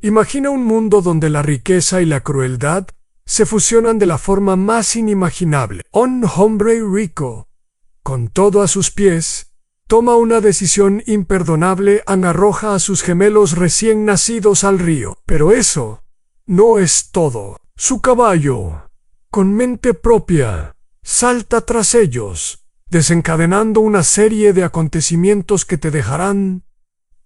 Imagina un mundo donde la riqueza y la crueldad se fusionan de la forma más inimaginable. Un hombre rico, con todo a sus pies, toma una decisión imperdonable: arroja a sus gemelos recién nacidos al río. Pero eso no es todo. Su caballo, con mente propia, salta tras ellos, desencadenando una serie de acontecimientos que te dejarán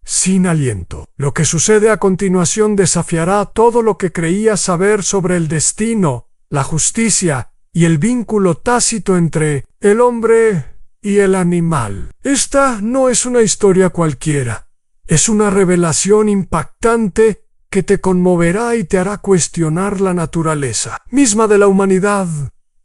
sin aliento. Lo que sucede a continuación desafiará todo lo que creías saber sobre el destino, la justicia y el vínculo tácito entre el hombre y el animal. Esta no es una historia cualquiera. Es una revelación impactante que te conmoverá y te hará cuestionar la naturaleza misma de la humanidad.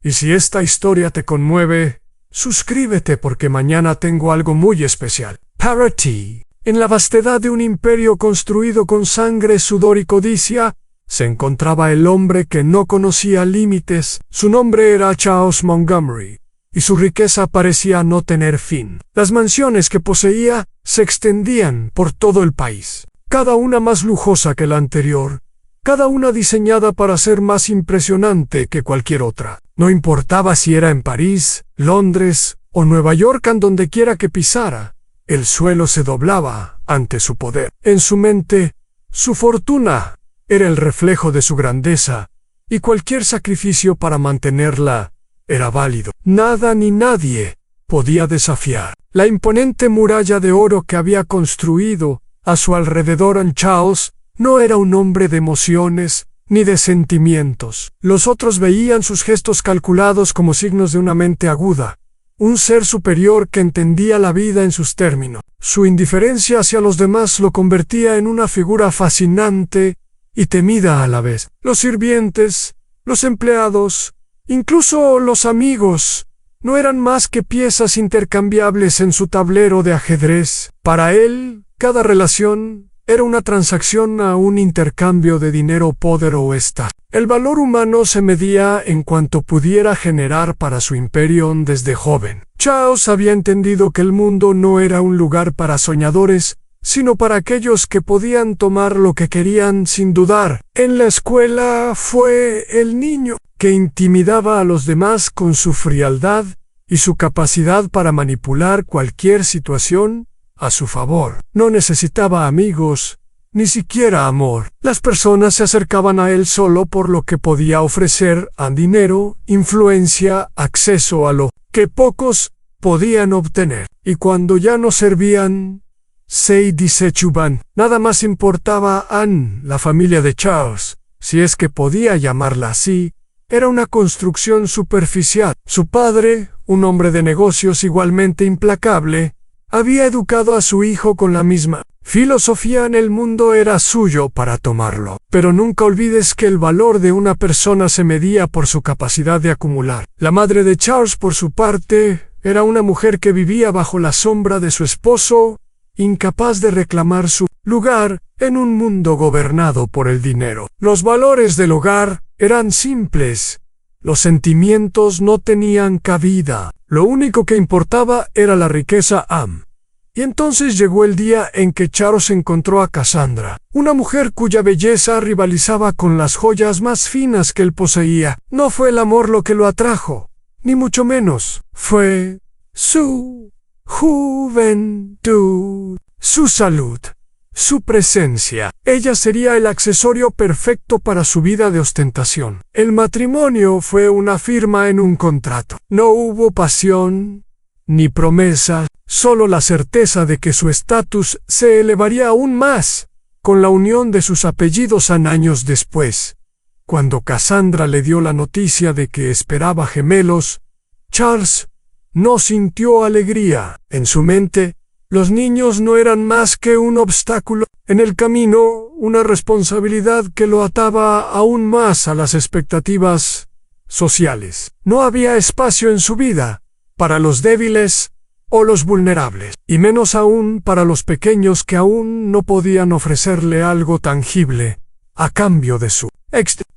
Y si esta historia te conmueve, suscríbete, porque mañana tengo algo muy especial para ti. En la vastedad de un imperio construido con sangre, sudor y codicia, se encontraba el hombre que no conocía límites. Su nombre era Charles Montgomery, y su riqueza parecía no tener fin. Las mansiones que poseía se extendían por todo el país, cada una más lujosa que la anterior, cada una diseñada para ser más impresionante que cualquier otra. No importaba si era en París, Londres o Nueva York, en donde quiera que pisara, el suelo se doblaba ante su poder. En su mente, su fortuna era el reflejo de su grandeza, y cualquier sacrificio para mantenerla era válido. Nada ni nadie podía desafiar la imponente muralla de oro que había construido a su alrededor. Charles no era un hombre de emociones ni de sentimientos. Los otros veían sus gestos calculados como signos de una mente aguda, un ser superior que entendía la vida en sus términos. Su indiferencia hacia los demás lo convertía en una figura fascinante y temida a la vez. Los sirvientes, los empleados, incluso los amigos, no eran más que piezas intercambiables en su tablero de ajedrez. Para él, cada relación era una transacción, a un intercambio de dinero, poder o estatus. El valor humano se medía en cuanto pudiera generar para su imperio desde joven. Charles había entendido que el mundo no era un lugar para soñadores, sino para aquellos que podían tomar lo que querían sin dudar. En la escuela fue el niño que intimidaba a los demás con su frialdad y su capacidad para manipular cualquier situación a su favor. No necesitaba amigos, ni siquiera amor. Las personas se acercaban a él solo por lo que podía ofrecer: a dinero, influencia, acceso a lo que pocos podían obtener. Y cuando ya no servían, se desechaban. Nada más importaba Anne, la familia de Charles, si es que podía llamarla así. Era una construcción superficial. Su padre, un hombre de negocios igualmente implacable, había educado a su hijo con la misma filosofía. En el mundo era suyo para tomarlo. Pero nunca olvides que el valor de una persona se medía por su capacidad de acumular. La madre de Charles, por su parte, era una mujer que vivía bajo la sombra de su esposo, incapaz de reclamar su lugar en un mundo gobernado por el dinero. Los valores del hogar eran simples. Los sentimientos no tenían cabida. Lo único que importaba era la riqueza. Y entonces llegó el día en que Charles encontró a Cassandra, una mujer cuya belleza rivalizaba con las joyas más finas que él poseía. No fue el amor lo que lo atrajo, ni mucho menos. Fue su juventud, su salud, su presencia. Ella sería el accesorio perfecto para su vida de ostentación. El matrimonio fue una firma en un contrato. No hubo pasión ni promesa, solo la certeza de que su estatus se elevaría aún más con la unión de sus apellidos. Años después, cuando Cassandra le dio la noticia de que esperaba gemelos, Charles no sintió alegría. En su mente, los niños no eran más que un obstáculo en el camino, una responsabilidad que lo ataba aún más a las expectativas sociales. No había espacio en su vida para los débiles o los vulnerables, y menos aún para los pequeños que aún no podían ofrecerle algo tangible a cambio de su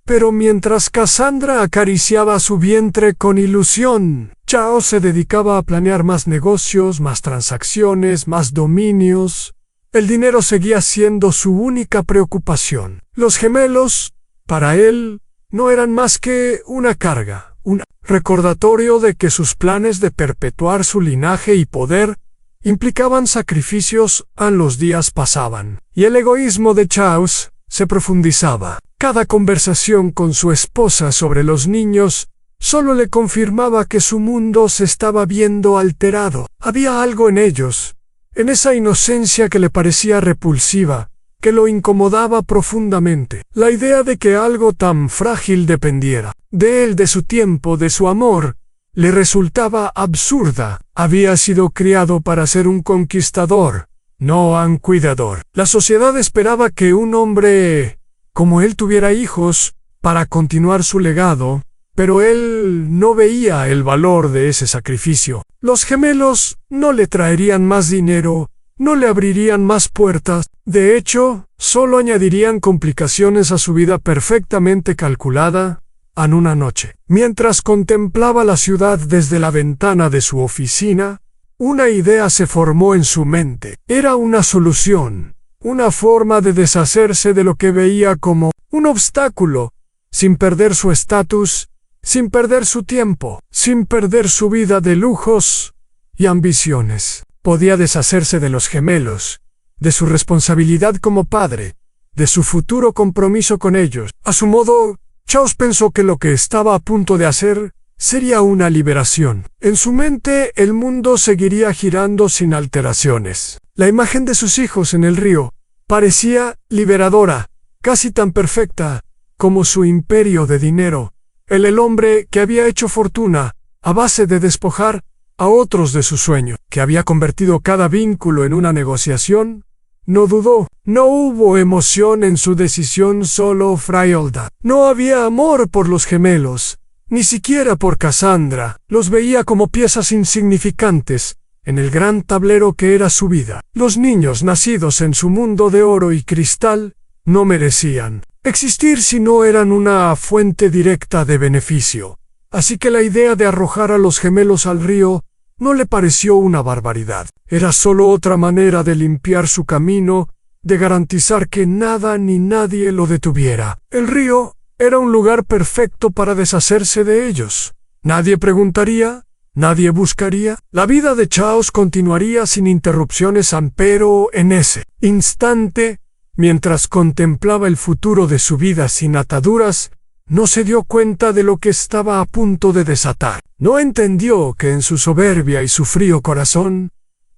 Pero mientras Cassandra acariciaba su vientre con ilusión, Charles se dedicaba a planear más negocios, más transacciones, más dominios. El dinero seguía siendo su única preocupación. Los gemelos, para él, no eran más que una carga, un recordatorio de que sus planes de perpetuar su linaje y poder implicaban sacrificios. Los días pasaban, y el egoísmo de Charles se profundizaba. Cada conversación con su esposa sobre los niños solo le confirmaba que su mundo se estaba viendo alterado. Había algo en ellos, en esa inocencia que le parecía repulsiva, que lo incomodaba profundamente. La idea de que algo tan frágil dependiera de él, de su tiempo, de su amor, le resultaba absurda. Había sido criado para ser un conquistador, no un cuidador. La sociedad esperaba que un hombre como él tuviera hijos para continuar su legado, pero él no veía el valor de ese sacrificio. Los gemelos no le traerían más dinero, no le abrirían más puertas. De hecho, solo añadirían complicaciones a su vida perfectamente calculada. En una noche, mientras contemplaba la ciudad desde la ventana de su oficina, una idea se formó en su mente. Era una solución, una forma de deshacerse de lo que veía como un obstáculo, sin perder su estatus, sin perder su tiempo, sin perder su vida de lujos y ambiciones. Podía deshacerse de los gemelos, de su responsabilidad como padre, de su futuro compromiso con ellos. A su modo, Charles pensó que lo que estaba a punto de hacer sería una liberación. En su mente, el mundo seguiría girando sin alteraciones. La imagen de sus hijos en el río parecía liberadora, casi tan perfecta como su imperio de dinero. El hombre que había hecho fortuna a base de despojar a otros de su sueño, que había convertido cada vínculo en una negociación, no dudó. No hubo emoción en su decisión, solo frialdad. No había amor por los gemelos, ni siquiera por Cassandra. Los veía como piezas insignificantes en el gran tablero que era su vida. Los niños nacidos en su mundo de oro y cristal no merecían existir si no eran una fuente directa de beneficio. Así que la idea de arrojar a los gemelos al río no le pareció una barbaridad. Era solo otra manera de limpiar su camino, de garantizar que nada ni nadie lo detuviera. El río era un lugar perfecto para deshacerse de ellos. Nadie preguntaría, nadie buscaría. La vida de Charles continuaría sin interrupciones, pero en ese instante, mientras contemplaba el futuro de su vida sin ataduras, no se dio cuenta de lo que estaba a punto de desatar. No entendió que en su soberbia y su frío corazón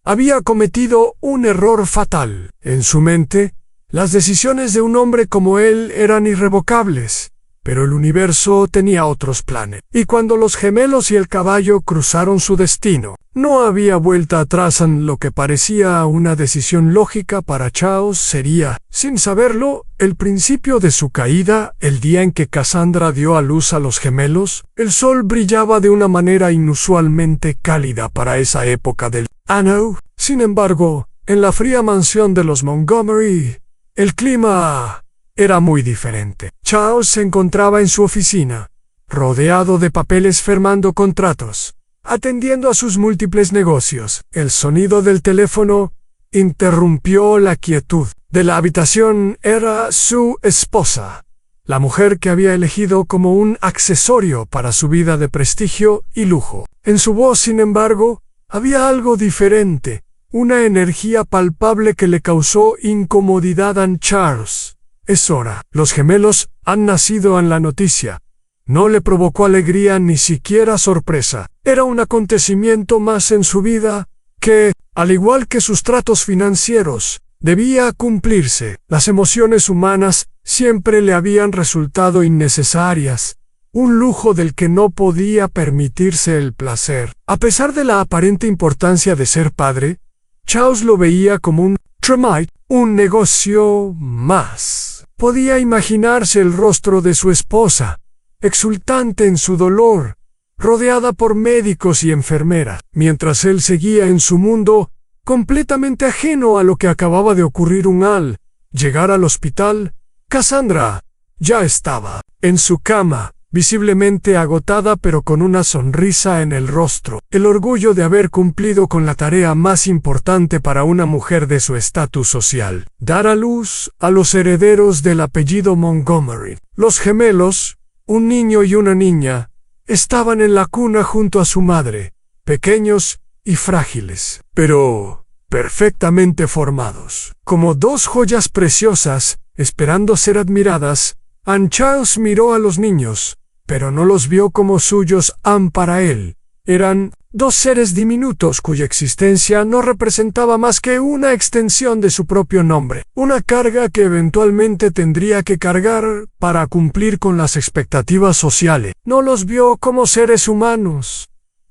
había cometido un error fatal. En su mente, las decisiones de un hombre como él eran irrevocables, pero el universo tenía otros planes. Y cuando los gemelos y el caballo cruzaron su destino, no había vuelta atrás. En lo que parecía una decisión lógica para Charles sería, sin saberlo, el principio de su caída. El día en que Cassandra dio a luz a los gemelos, el sol brillaba de una manera inusualmente cálida para esa época del año. Sin embargo, en la fría mansión de los Montgomery, el clima era muy diferente. Charles se encontraba en su oficina, rodeado de papeles, firmando contratos, atendiendo a sus múltiples negocios. El sonido del teléfono interrumpió la quietud de la habitación. Era su esposa, la mujer que había elegido como un accesorio para su vida de prestigio y lujo. En su voz, sin embargo, había algo diferente, una energía palpable que le causó incomodidad a Charles. Es hora. Los gemelos han nacido. En la noticia no le provocó alegría, ni siquiera sorpresa. Era un acontecimiento más en su vida que, al igual que sus tratos financieros, debía cumplirse. Las emociones humanas siempre le habían resultado innecesarias, un lujo del que no podía permitirse el placer. A pesar de la aparente importancia de ser padre, Charles lo veía como un tramite, un negocio más. Podía imaginarse el rostro de su esposa, exultante en su dolor, rodeada por médicos y enfermeras, mientras él seguía en su mundo, completamente ajeno a lo que acababa de ocurrir. Al llegar al hospital, Cassandra ya estaba en su cama, visiblemente agotada pero con una sonrisa en el rostro. El orgullo de haber cumplido con la tarea más importante para una mujer de su estatus social: dar a luz a los herederos del apellido Montgomery. Los gemelos, un niño y una niña, estaban en la cuna junto a su madre, pequeños y frágiles, pero perfectamente formados. Como dos joyas preciosas, esperando ser admiradas, Anne Charles miró a los niños, pero no los vio como suyos. Para él, eran dos seres diminutos cuya existencia no representaba más que una extensión de su propio nombre, una carga que eventualmente tendría que cargar para cumplir con las expectativas sociales. No los vio como seres humanos,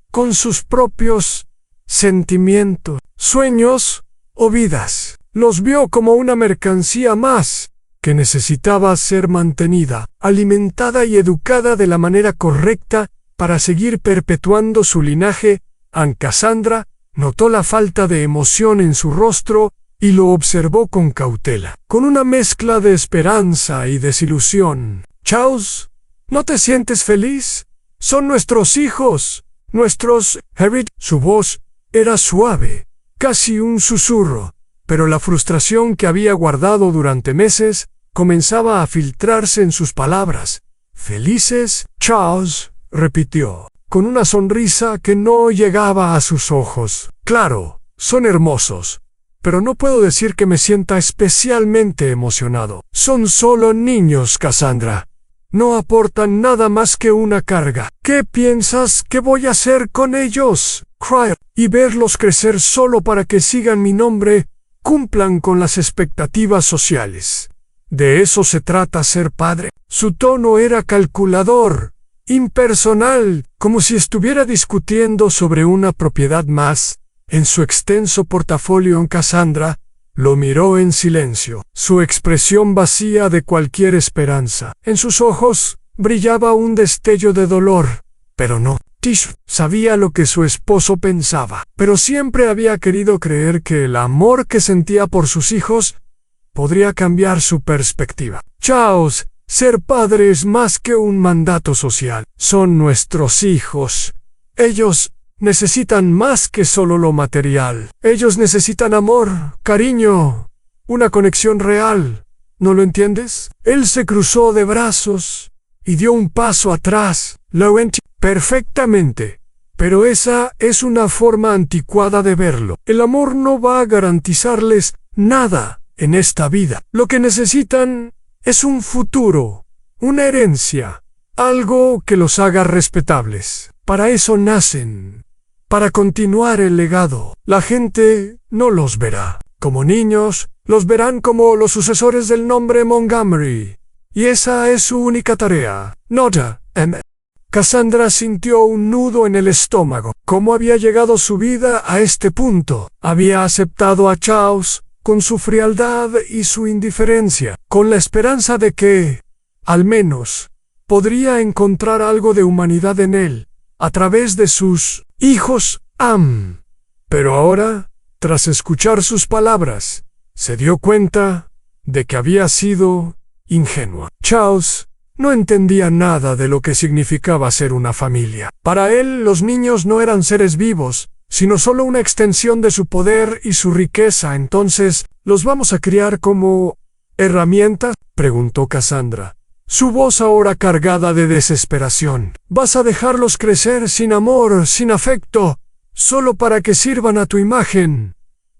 con sus propios sentimientos, sueños o vidas. Los vio como una mercancía más, que necesitaba ser mantenida, alimentada y educada de la manera correcta para seguir perpetuando su linaje. Aunt Cassandra notó la falta de emoción en su rostro y lo observó con cautela, con una mezcla de esperanza y desilusión. «Charles, ¿no te sientes feliz? Son nuestros hijos, nuestros Harriet». Su voz era suave, casi un susurro, pero la frustración que había guardado durante meses comenzaba a filtrarse en sus palabras. «¿Felices?» Charles repitió, con una sonrisa que no llegaba a sus ojos. «Claro, son hermosos, pero no puedo decir que me sienta especialmente emocionado. Son solo niños, Cassandra. No aportan nada más que una carga. ¿Qué piensas que voy a hacer con ellos? Criar y verlos crecer solo para que sigan mi nombre, cumplan con las expectativas sociales. ¿De eso se trata ser padre?» Su tono era calculador, impersonal, como si estuviera discutiendo sobre una propiedad más. En su extenso portafolio, Cassandra lo miró en silencio, su expresión vacía de cualquier esperanza. En sus ojos brillaba un destello de dolor, pero no. Tish sabía lo que su esposo pensaba, pero siempre había querido creer que el amor que sentía por sus hijos podría cambiar su perspectiva. «Charles, ser padre es más que un mandato social. Son nuestros hijos. Ellos necesitan más que solo lo material. Ellos necesitan amor, cariño, una conexión real. ¿No lo entiendes?» Él se cruzó de brazos y dio un paso atrás. «Lo entiendo perfectamente, pero esa es una forma anticuada de verlo. El amor no va a garantizarles nada en esta vida. Lo que necesitan es un futuro, una herencia, algo que los haga respetables. Para eso nacen, para continuar el legado. La gente no los verá como niños, los verán como los sucesores del nombre Montgomery. Y esa es su única tarea. Nota, Cassandra sintió un nudo en el estómago. ¿Cómo había llegado su vida a este punto? Había aceptado a Charles con su frialdad y su indiferencia, con la esperanza de que, al menos, podría encontrar algo de humanidad en él, a través de sus hijos. Pero ahora, tras escuchar sus palabras, se dio cuenta de que había sido ingenua. Charles no entendía nada de lo que significaba ser una familia. Para él, los niños no eran seres vivos, sino solo una extensión de su poder y su riqueza. «Entonces, ¿los vamos a criar como herramientas?», preguntó Cassandra, su voz ahora cargada de desesperación. «¿Vas a dejarlos crecer sin amor, sin afecto, solo para que sirvan a tu imagen?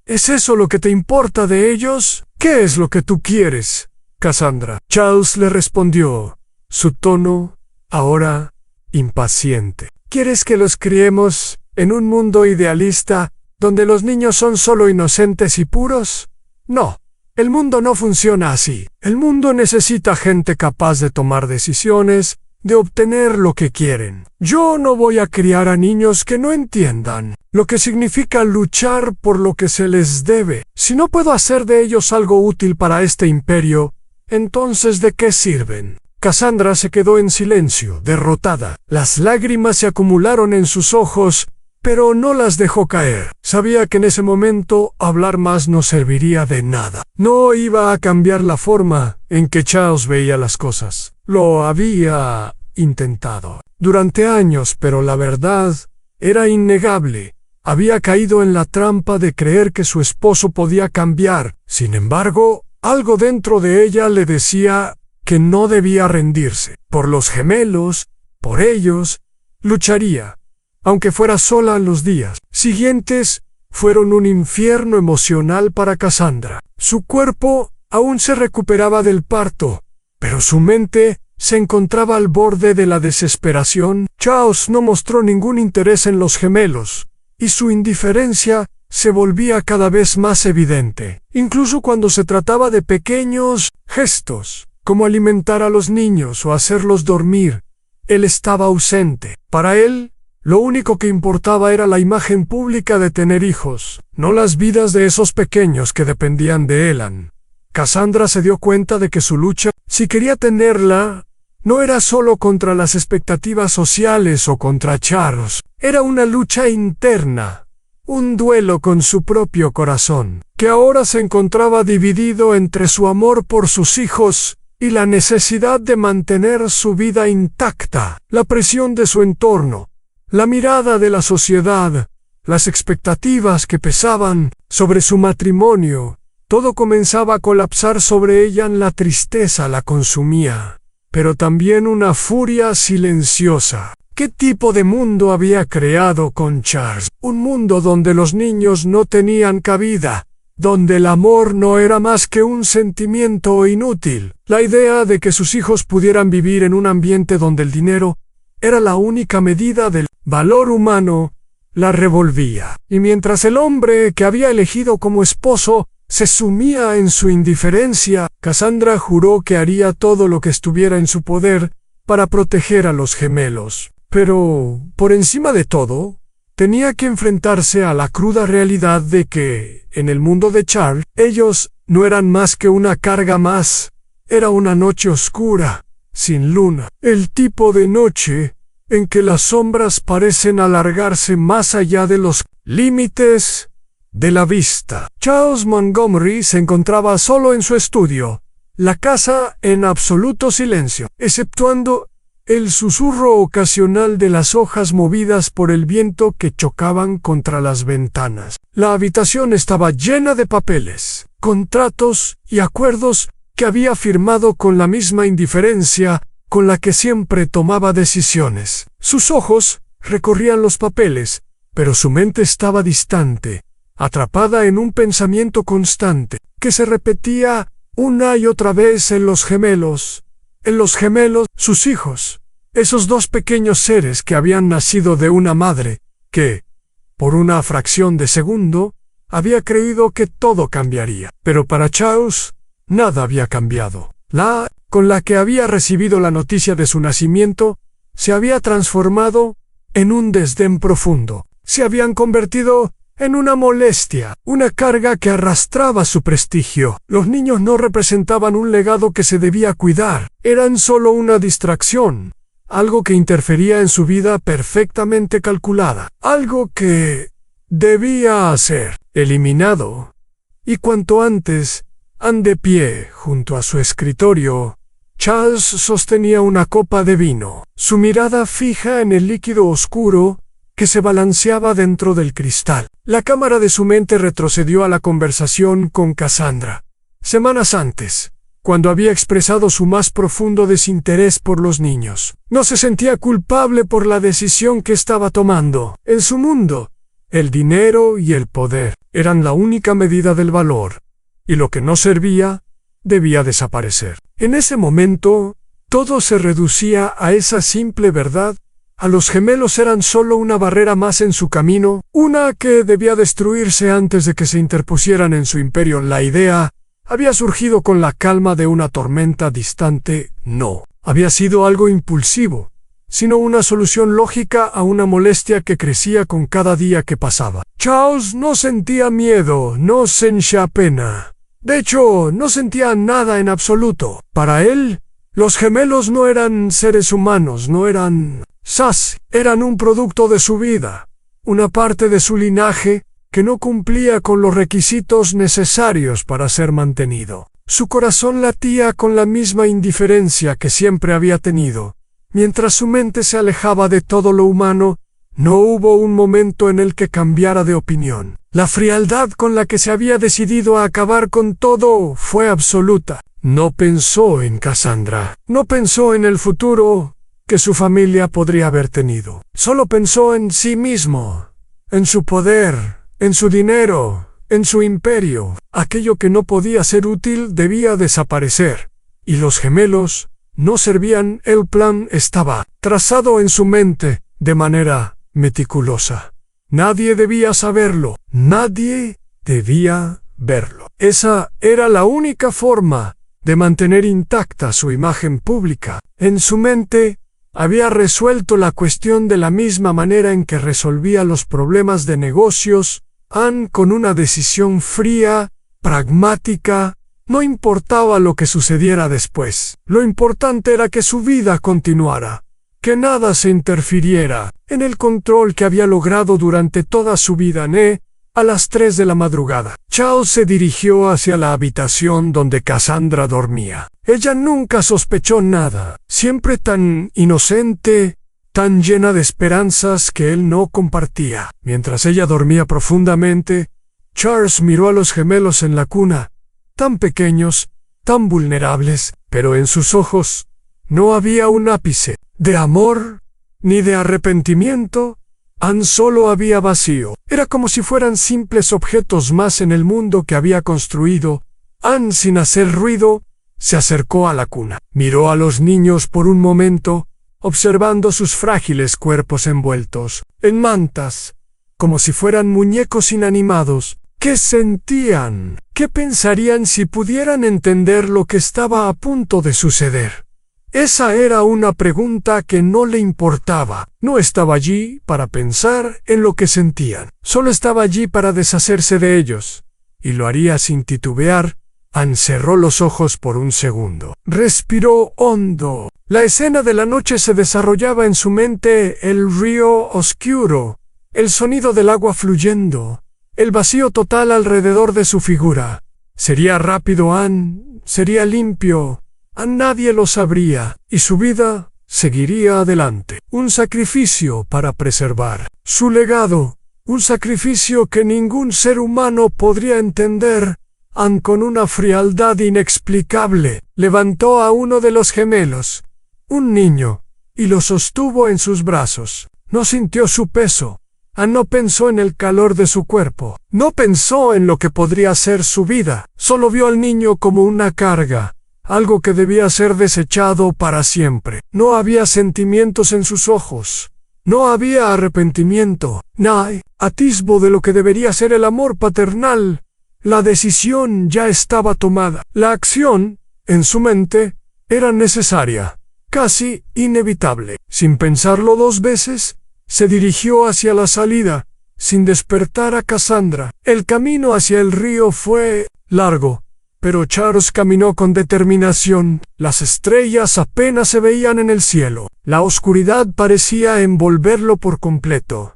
¿Es eso lo que te importa de ellos? ¿Qué es lo que tú quieres, Cassandra?» Charles le respondió, su tono ahora impaciente. «¿Quieres que los criemos en un mundo idealista donde los niños son solo inocentes y puros? No, el mundo no funciona así. El mundo necesita gente capaz de tomar decisiones, de obtener lo que quieren. Yo no voy a criar a niños que no entiendan lo que significa luchar por lo que se les debe. Si no puedo hacer de ellos algo útil para este imperio, entonces ¿de qué sirven?». Cassandra se quedó en silencio, derrotada. Las lágrimas se acumularon en sus ojos, pero no las dejó caer. Sabía que en ese momento hablar más no serviría de nada. No iba a cambiar la forma en que Charles veía las cosas. Lo había intentado durante años, pero la verdad era innegable. Había caído en la trampa de creer que su esposo podía cambiar. Sin embargo, algo dentro de ella le decía que no debía rendirse. Por los gemelos, por ellos, lucharía. Aunque fuera sola, los días siguientes fueron un infierno emocional para Cassandra. Su cuerpo aún se recuperaba del parto, pero su mente se encontraba al borde de la desesperación. Charles no mostró ningún interés en los gemelos, y su indiferencia se volvía cada vez más evidente, incluso cuando se trataba de pequeños gestos, como alimentar a los niños o hacerlos dormir. Él estaba ausente. Para él, lo único que importaba era la imagen pública de tener hijos, no las vidas de esos pequeños que dependían de Elan. Cassandra se dio cuenta de que su lucha, si quería tenerla, no era solo contra las expectativas sociales o contra Charles. Era una lucha interna, un duelo con su propio corazón, que ahora se encontraba dividido entre su amor por sus hijos y la necesidad de mantener su vida intacta. La presión de su entorno, la mirada de la sociedad, las expectativas que pesaban sobre su matrimonio, todo comenzaba a colapsar sobre ella. La tristeza la consumía, pero también una furia silenciosa. ¿Qué tipo de mundo había creado con Charles? Un mundo donde los niños no tenían cabida, donde el amor no era más que un sentimiento inútil. La idea de que sus hijos pudieran vivir en un ambiente donde el dinero era la única medida del valor humano la revolvía. Y mientras el hombre que había elegido como esposo se sumía en su indiferencia, Cassandra juró que haría todo lo que estuviera en su poder para proteger a los gemelos. Pero, por encima de todo, tenía que enfrentarse a la cruda realidad de que, en el mundo de Charles, ellos no eran más que una carga más. Era una noche oscura, sin luna. El tipo de noche en que las sombras parecen alargarse más allá de los límites de la vista. Charles Montgomery se encontraba solo en su estudio, la casa en absoluto silencio, exceptuando el susurro ocasional de las hojas movidas por el viento que chocaban contra las ventanas. La habitación estaba llena de papeles, contratos y acuerdos que había firmado con la misma indiferencia con la que siempre tomaba decisiones. Sus ojos recorrían los papeles, pero su mente estaba distante, atrapada en un pensamiento constante, que se repetía una y otra vez en los gemelos, sus hijos, esos dos pequeños seres que habían nacido de una madre, que, por una fracción de segundo, había creído que todo cambiaría. Pero para Charles, nada había cambiado. La con la que había recibido la noticia de su nacimiento se había transformado en un desdén profundo. Se habían convertido en una molestia, una carga que arrastraba su prestigio. Los niños no representaban un legado que se debía cuidar, eran solo una distracción, algo que interfería en su vida perfectamente calculada, algo que debía ser eliminado. Y cuanto antes, de pie junto a su escritorio, Charles sostenía una copa de vino, su mirada fija en el líquido oscuro que se balanceaba dentro del cristal. La cámara de su mente retrocedió a la conversación con Cassandra, semanas antes, cuando había expresado su más profundo desinterés por los niños. No se sentía culpable por la decisión que estaba tomando. En su mundo, el dinero y el poder eran la única medida del valor, y lo que no servía debía desaparecer. En ese momento, todo se reducía a esa simple verdad. A los gemelos eran solo una barrera más en su camino, una que debía destruirse antes de que se interpusieran en su imperio. La idea había surgido con la calma de una tormenta distante. No había sido algo impulsivo, sino una solución lógica a una molestia que crecía con cada día que pasaba. Charles no sentía miedo, no sentía pena. De hecho, no sentía nada en absoluto. Para él, los gemelos no eran seres humanos, no eran eran un producto de su vida, una parte de su linaje que no cumplía con los requisitos necesarios para ser mantenido. Su corazón latía con la misma indiferencia que siempre había tenido, Mientras su mente se alejaba de todo lo humano, no hubo un momento en el que cambiara de opinión. La frialdad con la que se había decidido a acabar con todo fue absoluta. No pensó en Cassandra. No pensó en el futuro que su familia podría haber tenido. Solo pensó en sí mismo, en su poder, en su dinero, en su imperio. Aquello que no podía ser útil debía desaparecer. Y los gemelos no servían. El plan estaba trazado en su mente de manera meticulosa. Nadie debía saberlo. Nadie debía verlo. Esa era la única forma de mantener intacta su imagen pública. En su mente había resuelto la cuestión de la misma manera en que resolvía los problemas de negocios, con una decisión fría, pragmática. No importaba lo que sucediera después. Lo importante era que su vida continuara, que nada se interfiriera en el control que había logrado durante toda su vida. A las 3 de la madrugada, Charles se dirigió hacia la habitación donde Cassandra dormía. Ella nunca sospechó nada, siempre tan inocente, tan llena de esperanzas que él no compartía. Mientras ella dormía profundamente, Charles miró a los gemelos en la cuna, tan pequeños, tan vulnerables, pero en sus ojos no había un ápice de amor ni de arrepentimiento. Solo había vacío. Era como si fueran simples objetos más en el mundo que había construido. Sin hacer ruido, se acercó a la cuna. Miró a los niños por un momento, observando sus frágiles cuerpos envueltos en mantas, como si fueran muñecos inanimados. ¿Qué sentían? ¿Qué pensarían si pudieran entender lo que estaba a punto de suceder? Esa era una pregunta que no le importaba. No estaba allí para pensar en lo que sentían. Solo estaba allí para deshacerse de ellos. Y lo haría sin titubear. Cerró los ojos por un segundo. Respiró hondo. La escena de la noche se desarrollaba en su mente: el río oscuro, el sonido del agua fluyendo, el vacío total alrededor de su figura. Sería rápido, sería limpio. Nadie lo sabría, y su vida seguiría adelante. Un sacrificio para preservar su legado, un sacrificio que ningún ser humano podría entender. Con una frialdad inexplicable, levantó a uno de los gemelos, un niño, y lo sostuvo en sus brazos. No sintió su peso. No pensó en el calor de su cuerpo. No pensó en lo que podría ser su vida. Solo vio al niño como una carga, algo que debía ser desechado para siempre. No había sentimientos en sus ojos. No había arrepentimiento. Atisbo de lo que debería ser el amor paternal. La decisión ya estaba tomada. La acción, en su mente, era necesaria, casi inevitable. Sin pensarlo 2 veces, se dirigió hacia la salida, sin despertar a Cassandra. El camino hacia el río fue largo, pero Charles caminó con determinación. Las estrellas apenas se veían en el cielo. La oscuridad parecía envolverlo por completo,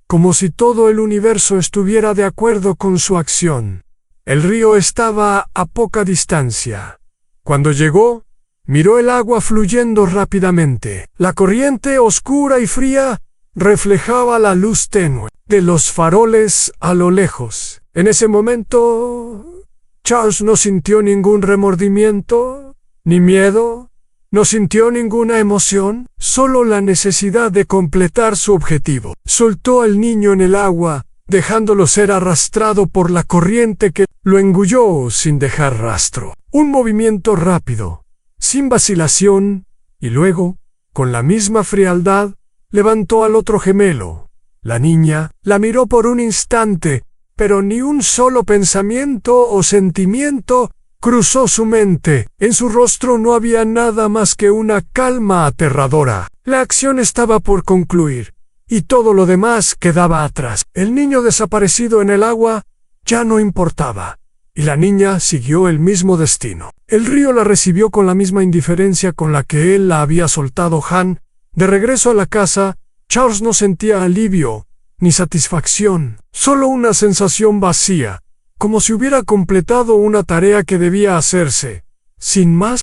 como si todo el universo estuviera de acuerdo con su acción. El río estaba a poca distancia. Cuando llegó, miró el agua fluyendo rápidamente. La corriente, oscura y fría, reflejaba la luz tenue de los faroles a lo lejos. En ese momento, Charles no sintió ningún remordimiento, ni miedo, no sintió ninguna emoción, solo la necesidad de completar su objetivo. Soltó al niño en el agua, dejándolo ser arrastrado por la corriente que lo engulló sin dejar rastro. Un movimiento rápido, sin vacilación, y luego, con la misma frialdad, levantó al otro gemelo. La niña la miró por un instante, pero ni un solo pensamiento o sentimiento cruzó su mente. En su rostro no había nada más que una calma aterradora. La acción estaba por concluir, y todo lo demás quedaba atrás. El niño desaparecido en el agua ya no importaba, y la niña siguió el mismo destino. El río la recibió con la misma indiferencia con la que él la había soltado. De regreso a la casa, Charles no sentía alivio ni satisfacción, solo una sensación vacía, como si hubiera completado una tarea que debía hacerse, sin más.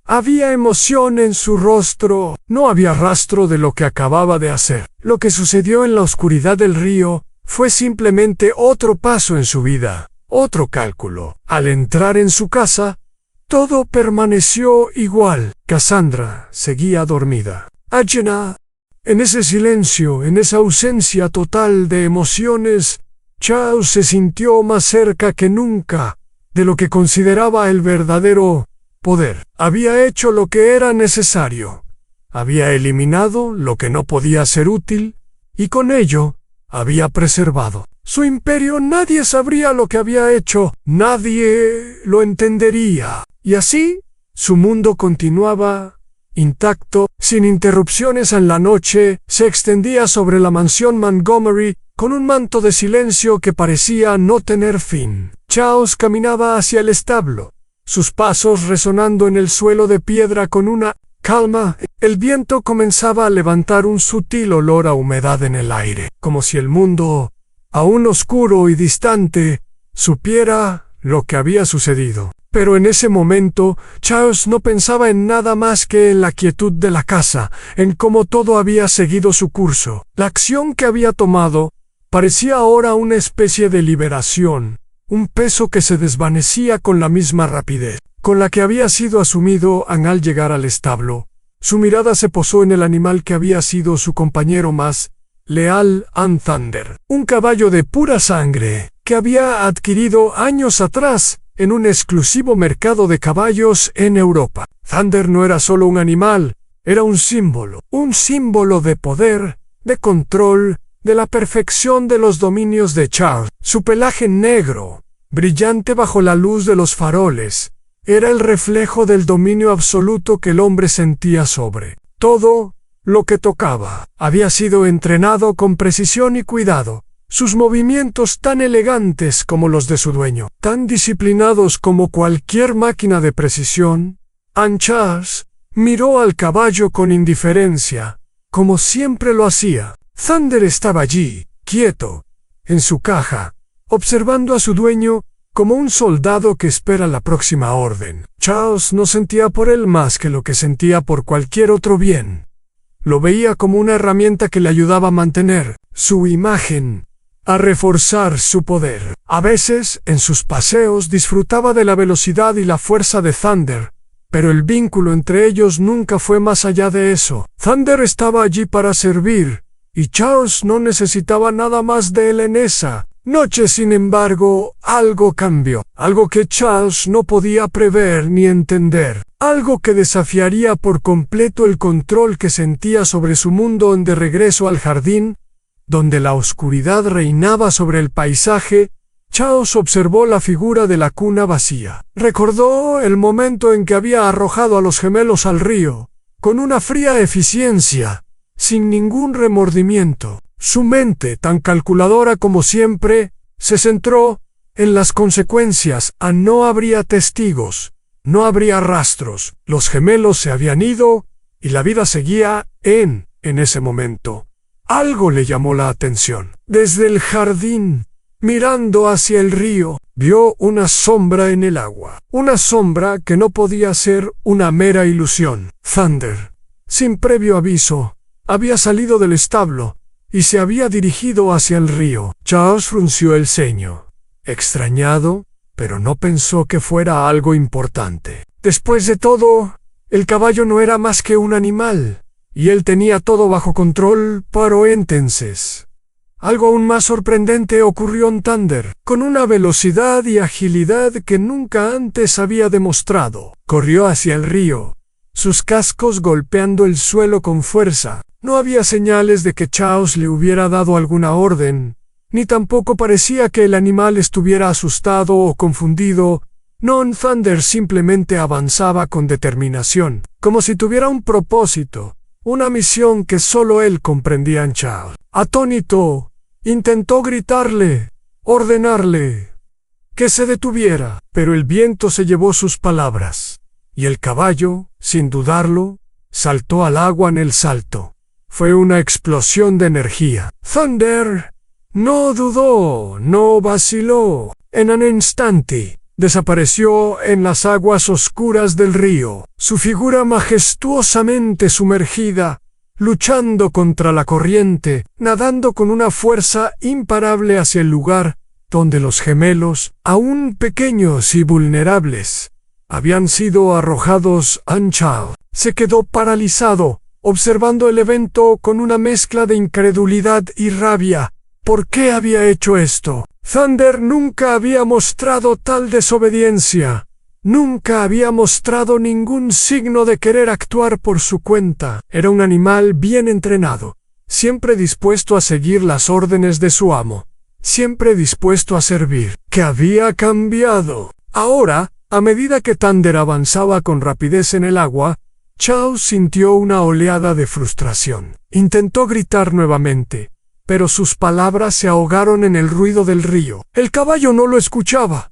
Había emoción en su rostro. No había rastro de lo que acababa de hacer. Lo que sucedió en la oscuridad del río fue simplemente otro paso en su vida, otro cálculo. Al entrar en su casa, todo permaneció igual. Cassandra seguía dormida. Ajena, en ese silencio, en esa ausencia total de emociones, Charles se sintió más cerca que nunca de lo que consideraba el verdadero poder. Había hecho lo que era necesario. Había eliminado lo que no podía ser útil y con ello había preservado su imperio. Nadie sabría lo que había hecho, nadie lo entendería. Y así, su mundo continuaba intacto, sin interrupciones. En la noche se extendía sobre la mansión Montgomery con un manto de silencio que parecía no tener fin. Charles caminaba hacia el establo, sus pasos resonando en el suelo de piedra con una calma. El viento comenzaba a levantar un sutil olor a humedad en el aire, como si el mundo, aún oscuro y distante, supiera lo que había sucedido. Pero en ese momento, Charles no pensaba en nada más que en la quietud de la casa, en cómo todo había seguido su curso. La acción que había tomado parecía ahora una especie de liberación, un peso que se desvanecía con la misma rapidez con la que había sido asumido. Al llegar al establo, su mirada se posó en el animal que había sido su compañero más leal, Thunder, un caballo de pura sangre que había adquirido años atrás en un exclusivo mercado de caballos en Europa. Thunder no era solo un animal, era un símbolo de poder, de control, de la perfección de los dominios de Charles. Su pelaje negro, brillante bajo la luz de los faroles, era el reflejo del dominio absoluto que el hombre sentía sobre todo lo que tocaba. Había sido entrenado con precisión y cuidado, sus movimientos tan elegantes como los de su dueño, tan disciplinados como cualquier máquina de precisión. Charles miró al caballo con indiferencia, como siempre lo hacía. Thunder estaba allí, quieto, en su caja, observando a su dueño como un soldado que espera la próxima orden. Charles no sentía por él más que lo que sentía por cualquier otro bien. Lo veía como una herramienta que le ayudaba a mantener su imagen, a reforzar su poder. A veces, en sus paseos, disfrutaba de la velocidad y la fuerza de Thunder, pero el vínculo entre ellos nunca fue más allá de eso. Thunder estaba allí para servir, y Charles no necesitaba nada más de él en esa noche. Sin embargo, algo cambió, algo que Charles no podía prever ni entender, algo que desafiaría por completo el control que sentía sobre su mundo. De regreso al jardín, donde la oscuridad reinaba sobre el paisaje, Charles observó la figura de la cuna vacía. Recordó el momento en que había arrojado a los gemelos al río, con una fría eficiencia, sin ningún remordimiento. Su mente, tan calculadora como siempre, se centró en las consecuencias. No habría testigos, no habría rastros. Los gemelos se habían ido y la vida seguía en ese momento. Algo le llamó la atención. Desde el jardín, mirando hacia el río, vio una sombra en el agua. Una sombra que no podía ser una mera ilusión. Thunder, sin previo aviso, había salido del establo y se había dirigido hacia el río. Charles frunció el ceño, extrañado, pero no pensó que fuera algo importante. Después de todo, el caballo no era más que un animal, y él tenía todo bajo control. Pero entonces, algo aún más sorprendente ocurrió en Thunder, con una velocidad y agilidad que nunca antes había demostrado. Corrió hacia el río, sus cascos golpeando el suelo con fuerza. No había señales de que Charles le hubiera dado alguna orden, ni tampoco parecía que el animal estuviera asustado o confundido. No, Thunder simplemente avanzaba con determinación, como si tuviera un propósito, una misión que solo él comprendía. Charles, atónito, intentó gritarle, ordenarle que se detuviera, pero el viento se llevó sus palabras, y el caballo, sin dudarlo, saltó al agua en el salto. Fue una explosión de energía. Thunder no dudó, no vaciló. En un instante, desapareció en las aguas oscuras del río, su figura majestuosamente sumergida, luchando contra la corriente, nadando con una fuerza imparable hacia el lugar donde los gemelos, aún pequeños y vulnerables, habían sido arrojados. Anchal se quedó paralizado, observando el evento con una mezcla de incredulidad y rabia. ¿Por qué había hecho esto? Thunder nunca había mostrado tal desobediencia. Nunca había mostrado ningún signo de querer actuar por su cuenta. Era un animal bien entrenado, siempre dispuesto a seguir las órdenes de su amo, siempre dispuesto a servir. ¿Qué había cambiado? Ahora, a medida que Thunder avanzaba con rapidez en el agua, Charles sintió una oleada de frustración. Intentó gritar nuevamente, pero sus palabras se ahogaron en el ruido del río. El caballo no lo escuchaba.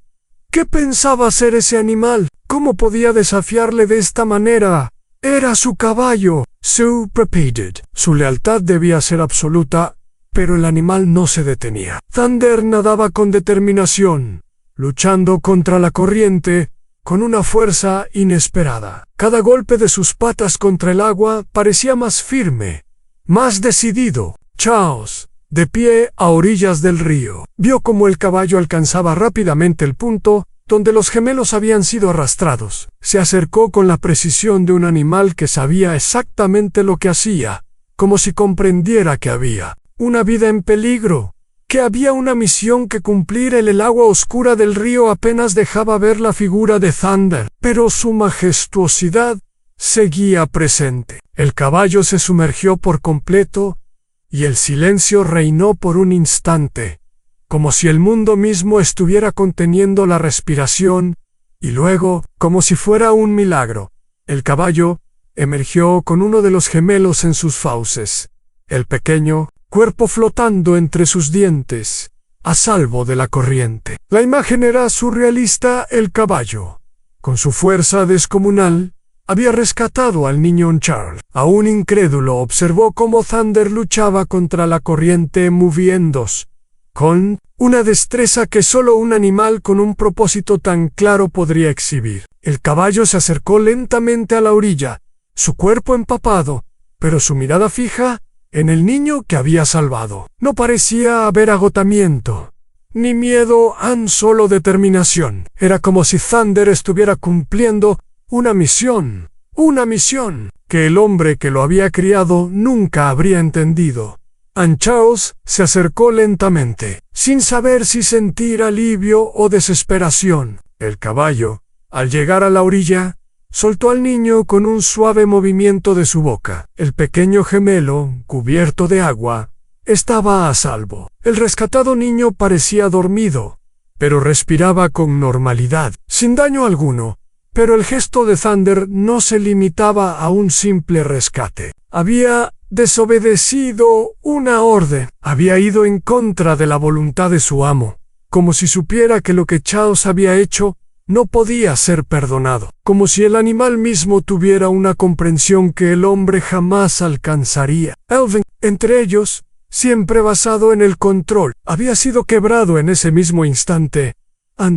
¿Qué pensaba ser ese animal? ¿Cómo podía desafiarle de esta manera? Era su caballo, su propiedad. Su lealtad debía ser absoluta, pero el animal no se detenía. Thunder nadaba con determinación, luchando contra la corriente, con una fuerza inesperada. Cada golpe de sus patas contra el agua parecía más firme, más decidido. Charles, de pie a orillas del río, vio cómo el caballo alcanzaba rápidamente el punto donde los gemelos habían sido arrastrados. Se acercó con la precisión de un animal que sabía exactamente lo que hacía, como si comprendiera que había una vida en peligro, que había una misión que cumplir. El agua oscura del río apenas dejaba ver la figura de Thunder, pero su majestuosidad seguía presente. El caballo se sumergió por completo, y el silencio reinó por un instante, como si el mundo mismo estuviera conteniendo la respiración, y luego, como si fuera un milagro, el caballo emergió con uno de los gemelos en sus fauces, el pequeño cuerpo flotando entre sus dientes, a salvo de la corriente. La imagen era surrealista. El caballo, con su fuerza descomunal, había rescatado al niño Charles. Aún incrédulo, observó cómo Thunder luchaba contra la corriente moviéndose, con una destreza que solo un animal con un propósito tan claro podría exhibir. El caballo se acercó lentamente a la orilla, su cuerpo empapado, pero su mirada fija en el niño que había salvado. No parecía haber agotamiento, ni miedo, tan solo determinación. Era como si Thunder estuviera cumpliendo una misión que el hombre que lo había criado nunca habría entendido. Charles se acercó lentamente, sin saber si sentir alivio o desesperación. El caballo, al llegar a la orilla, soltó al niño con un suave movimiento de su boca. El pequeño gemelo, cubierto de agua, estaba a salvo. El rescatado niño parecía dormido, pero respiraba con normalidad, sin daño alguno. Pero el gesto de Thunder no se limitaba a un simple rescate. Había desobedecido una orden. Había ido en contra de la voluntad de su amo, como si supiera que lo que Charles había hecho no podía ser perdonado, como si el animal mismo tuviera una comprensión que el hombre jamás alcanzaría. Elvin, entre ellos, siempre basado en el control, había sido quebrado en ese mismo instante.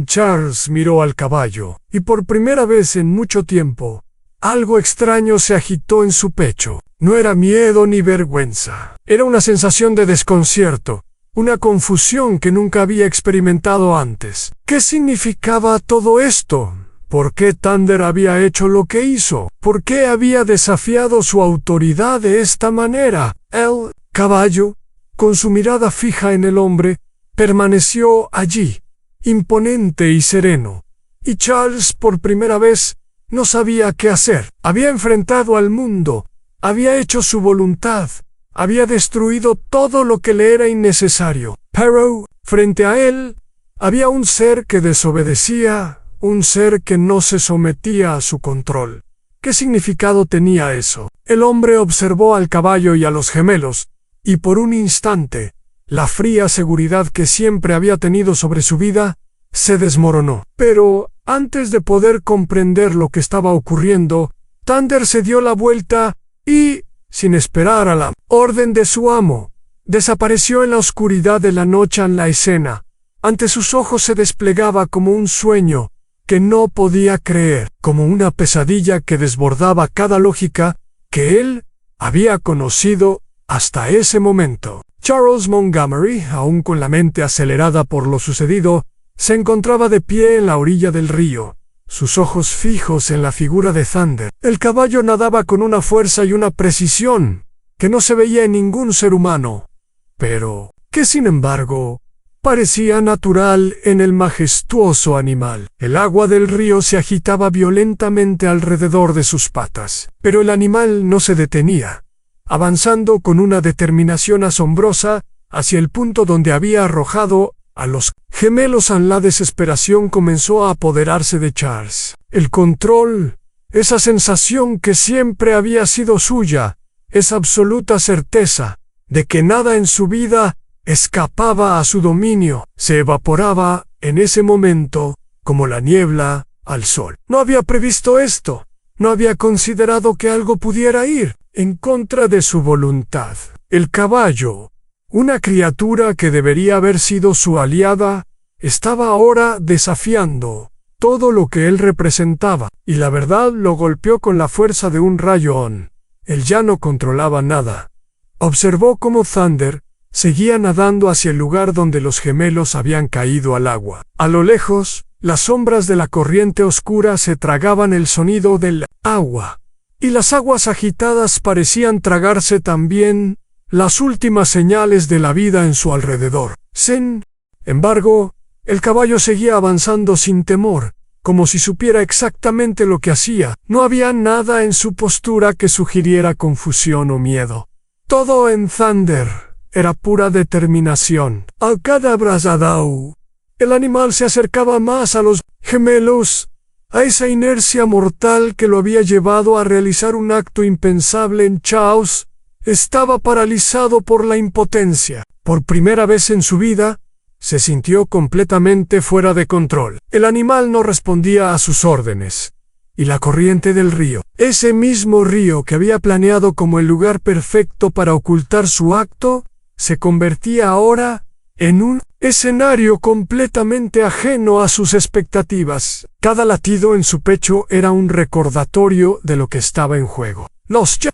Charles miró al caballo, y por primera vez en mucho tiempo, algo extraño se agitó en su pecho. No era miedo ni vergüenza, era una sensación de desconcierto, una confusión que nunca había experimentado antes. ¿Qué significaba todo esto? ¿Por qué Thunder había hecho lo que hizo? ¿Por qué había desafiado su autoridad de esta manera? El caballo, con su mirada fija en el hombre, permaneció allí, imponente y sereno, y Charles por primera vez no sabía qué hacer. Había enfrentado al mundo, había hecho su voluntad, había destruido todo lo que le era innecesario. Pero, frente a él, había un ser que desobedecía, un ser que no se sometía a su control. ¿Qué significado tenía eso? El hombre observó al caballo y a los gemelos, y por un instante, la fría seguridad que siempre había tenido sobre su vida se desmoronó. Pero, antes de poder comprender lo que estaba ocurriendo, Thunder se dio la vuelta y, sin esperar a la orden de su amo, desapareció en la oscuridad de la noche. En la escena, ante sus ojos se desplegaba como un sueño, que no podía creer, como una pesadilla que desbordaba cada lógica que él había conocido hasta ese momento. Charles Montgomery, aún con la mente acelerada por lo sucedido, se encontraba de pie en la orilla del río, sus ojos fijos en la figura de Thunder. El caballo nadaba con una fuerza y una precisión que no se veía en ningún ser humano, pero que sin embargo parecía natural en el majestuoso animal. El agua del río se agitaba violentamente alrededor de sus patas, pero el animal no se detenía, avanzando con una determinación asombrosa hacia el punto donde había arrojado a los gemelos. La desesperación comenzó a apoderarse de Charles. El control, esa sensación que siempre había sido suya, esa absoluta certeza de que nada en su vida escapaba a su dominio, se evaporaba en ese momento como la niebla al sol. No había previsto esto, no había considerado que algo pudiera ir en contra de su voluntad. El caballo, una criatura que debería haber sido su aliada, estaba ahora desafiando todo lo que él representaba, y la verdad lo golpeó con la fuerza de un rayón. Él ya no controlaba nada. Observó cómo Thunder seguía nadando hacia el lugar donde los gemelos habían caído al agua. A lo lejos, las sombras de la corriente oscura se tragaban el sonido del agua, y las aguas agitadas parecían tragarse también las últimas señales de la vida en su alrededor. Sin embargo, el caballo seguía avanzando sin temor, como si supiera exactamente lo que hacía. No había nada en su postura que sugiriera confusión o miedo. Todo en Thunder era pura determinación. Al cada abrazadao, el animal se acercaba más a los gemelos, a esa inercia mortal que lo había llevado a realizar un acto impensable en Charles. Estaba paralizado por la impotencia. Por primera vez en su vida, se sintió completamente fuera de control. El animal no respondía a sus órdenes. Y la corriente del río, ese mismo río que había planeado como el lugar perfecto para ocultar su acto, se convertía ahora en un escenario completamente ajeno a sus expectativas. Cada latido en su pecho era un recordatorio de lo que estaba en juego.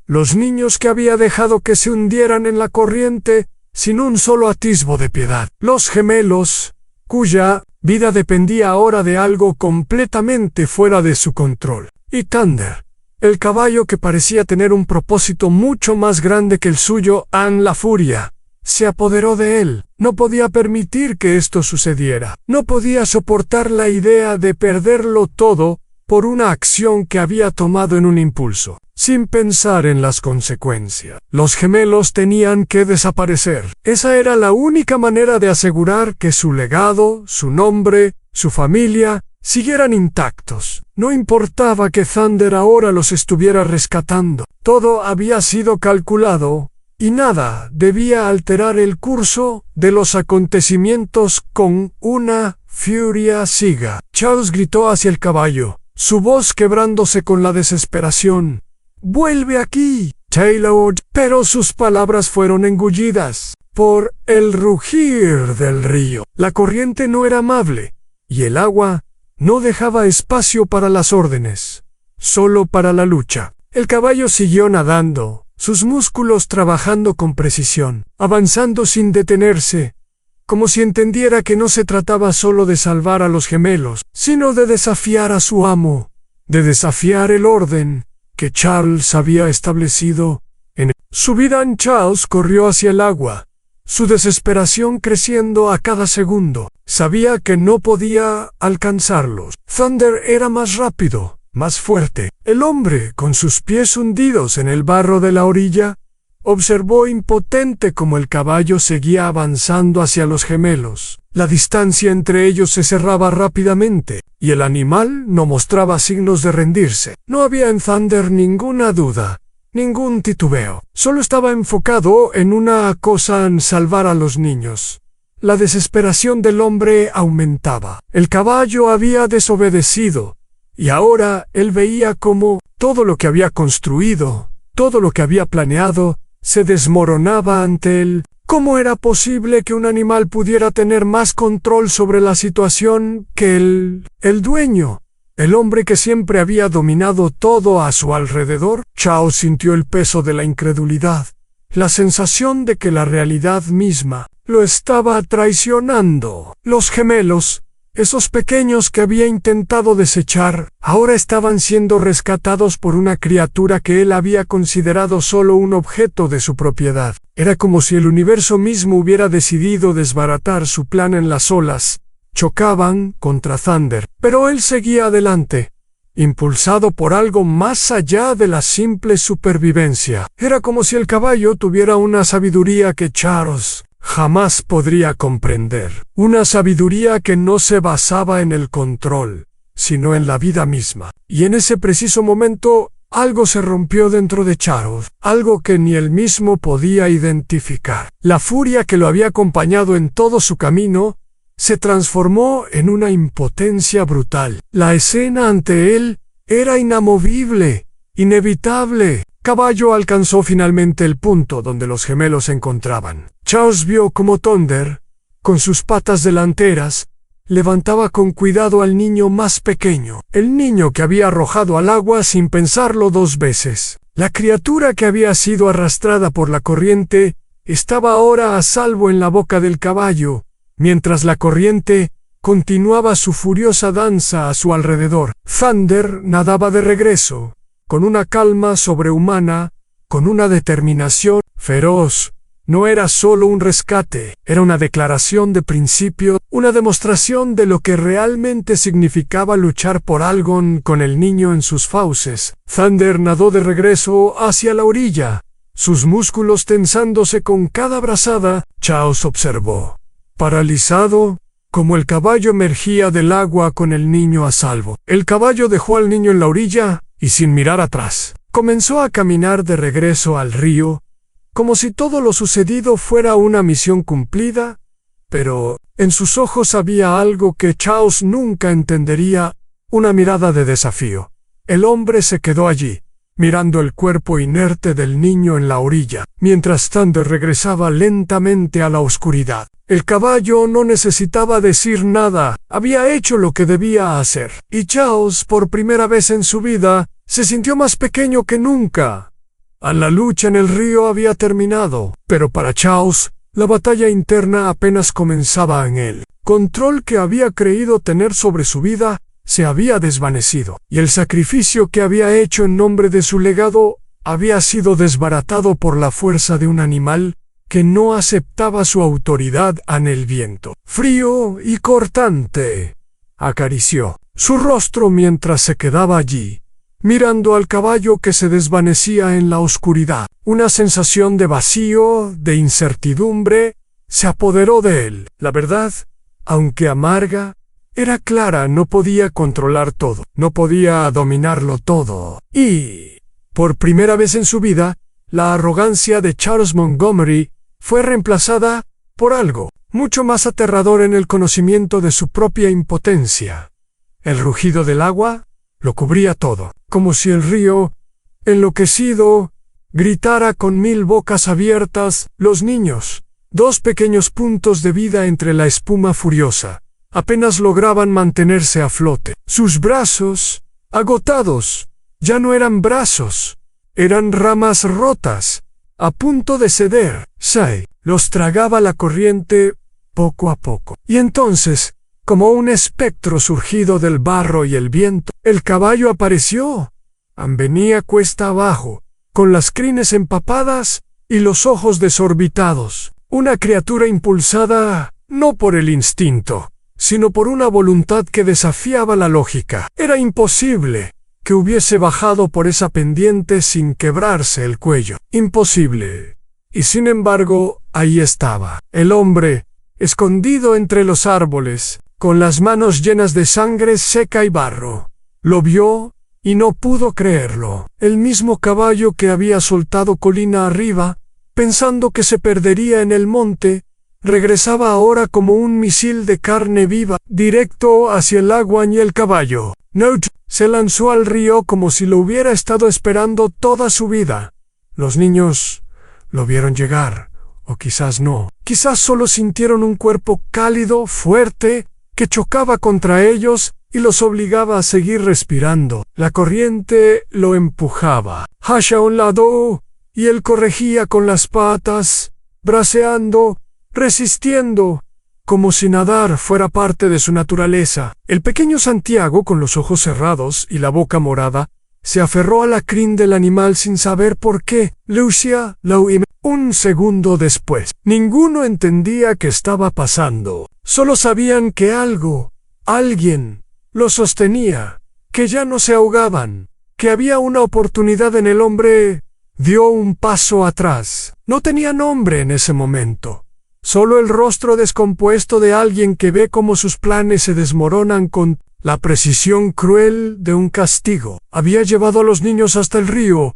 Los niños que había dejado que se hundieran en la corriente sin un solo atisbo de piedad. Los gemelos, cuya vida dependía ahora de algo completamente fuera de su control. Y Thunder, el caballo que parecía tener un propósito mucho más grande que el suyo. La furia se apoderó de él. No podía permitir que esto sucediera. No podía soportar la idea de perderlo todo por una acción que había tomado en un impulso, sin pensar en las consecuencias. Los gemelos tenían que desaparecer. Esa era la única manera de asegurar que su legado, su nombre, su familia, siguieran intactos. No importaba que Thunder ahora los estuviera rescatando. Todo había sido calculado, y nada debía alterar el curso de los acontecimientos con una furia ciega. Charles gritó hacia el caballo, su voz quebrándose con la desesperación. «¡Vuelve aquí, Taylor!». Pero sus palabras fueron engullidas por el rugir del río. La corriente no era amable, y el agua no dejaba espacio para las órdenes, solo para la lucha. El caballo siguió nadando, sus músculos trabajando con precisión, avanzando sin detenerse, como si entendiera que no se trataba solo de salvar a los gemelos, sino de desafiar a su amo, de desafiar el orden que Charles había establecido en su vida. Charles corrió hacia el agua, su desesperación creciendo a cada segundo. Sabía que no podía alcanzarlos. Thunder era más rápido, más fuerte. El hombre, con sus pies hundidos en el barro de la orilla, observó impotente cómo el caballo seguía avanzando hacia los gemelos. La distancia entre ellos se cerraba rápidamente, y el animal no mostraba signos de rendirse. No había en Thunder ninguna duda, ningún titubeo. Solo estaba enfocado en una cosa: en salvar a los niños. La desesperación del hombre aumentaba. El caballo había desobedecido, y ahora él veía cómo todo lo que había construido, todo lo que había planeado, se desmoronaba ante él. ¿Cómo era posible que un animal pudiera tener más control sobre la situación que el dueño el hombre que siempre había dominado todo a su alrededor. Charles sintió el peso de la incredulidad, la sensación de que la realidad misma lo estaba traicionando. Los gemelos, esos pequeños que había intentado desechar, ahora estaban siendo rescatados por una criatura que él había considerado solo un objeto de su propiedad. Era como si el universo mismo hubiera decidido desbaratar su plan en las olas. Chocaban contra Thunder, pero él seguía adelante, impulsado por algo más allá de la simple supervivencia. Era como si el caballo tuviera una sabiduría que Charles jamás podría comprender. Una sabiduría que no se basaba en el control, sino en la vida misma. Y en ese preciso momento, algo se rompió dentro de Charles, algo que ni él mismo podía identificar. La furia que lo había acompañado en todo su camino se transformó en una impotencia brutal. La escena ante él era inamovible, inevitable. Caballo alcanzó finalmente el punto donde los gemelos se encontraban. Charles vio cómo Thunder, con sus patas delanteras, levantaba con cuidado al niño más pequeño, el niño que había arrojado al agua sin pensarlo 2 veces. La criatura que había sido arrastrada por la corriente estaba ahora a salvo en la boca del caballo, mientras la corriente continuaba su furiosa danza a su alrededor. Thunder nadaba de regreso, con una calma sobrehumana, con una determinación feroz. No era solo un rescate, era una declaración de principio, una demostración de lo que realmente significaba luchar por algo con el niño en sus fauces. Thunder nadó de regreso hacia la orilla, sus músculos tensándose con cada brazada. Charles observó, paralizado, como el caballo emergía del agua con el niño a salvo. El caballo dejó al niño en la orilla y, sin mirar atrás, comenzó a caminar de regreso al río, como si todo lo sucedido fuera una misión cumplida, pero en sus ojos había algo que Charles nunca entendería, una mirada de desafío. El hombre se quedó allí, mirando el cuerpo inerte del niño en la orilla, mientras Thunder regresaba lentamente a la oscuridad. El caballo no necesitaba decir nada, había hecho lo que debía hacer, y Charles, por primera vez en su vida, se sintió más pequeño que nunca. La lucha en el río había terminado, pero para Charles, la batalla interna apenas comenzaba en él. Control que había creído tener sobre su vida se había desvanecido, y el sacrificio que había hecho en nombre de su legado había sido desbaratado por la fuerza de un animal que no aceptaba su autoridad en el viento. Frío y cortante, acarició su rostro mientras se quedaba allí, mirando al caballo que se desvanecía en la oscuridad. Una sensación de vacío, de incertidumbre, se apoderó de él. La verdad, aunque amarga, era clara. No podía controlar todo, no podía dominarlo todo. Y, por primera vez en su vida, la arrogancia de Charles Montgomery fue reemplazada por algo mucho más aterrador en el conocimiento de su propia impotencia. El rugido del agua lo cubría todo, como si el río, enloquecido, gritara con 1000 bocas abiertas. Los niños, 2 pequeños puntos de vida entre la espuma furiosa, apenas lograban mantenerse a flote. Sus brazos, agotados, ya no eran brazos, eran ramas rotas, a punto de ceder. Los tragaba la corriente poco a poco. Y entonces, como un espectro surgido del barro y el viento, el caballo apareció. Venía cuesta abajo, con las crines empapadas y los ojos desorbitados. Una criatura impulsada, no por el instinto, sino por una voluntad que desafiaba la lógica. Era imposible que hubiese bajado por esa pendiente sin quebrarse el cuello. Imposible. Y sin embargo, ahí estaba, el hombre, escondido entre los árboles, con las manos llenas de sangre seca y barro. Lo vio y no pudo creerlo. El mismo caballo que había soltado colina arriba, pensando que se perdería en el monte, regresaba ahora como un misil de carne viva, directo hacia el agua y el caballo. Note, se lanzó al río como si lo hubiera estado esperando toda su vida. Los niños lo vieron llegar, o quizás no. Quizás solo sintieron un cuerpo cálido, fuerte, que chocaba contra ellos y los obligaba a seguir respirando. La corriente lo empujaba hacia un lado y él corregía con las patas, braceando, resistiendo, como si nadar fuera parte de su naturaleza. El pequeño Santiago, con los ojos cerrados y la boca morada, se aferró a la crin del animal sin saber por qué. Lucia lo imitó. Un segundo después, ninguno entendía qué estaba pasando. Solo sabían que alguien, lo sostenía, que ya no se ahogaban, que había una oportunidad en el hombre. Dio un paso atrás. No tenía nombre en ese momento. Solo el rostro descompuesto de alguien que ve cómo sus planes se desmoronan con la precisión cruel de un castigo. Había llevado a los niños hasta el río.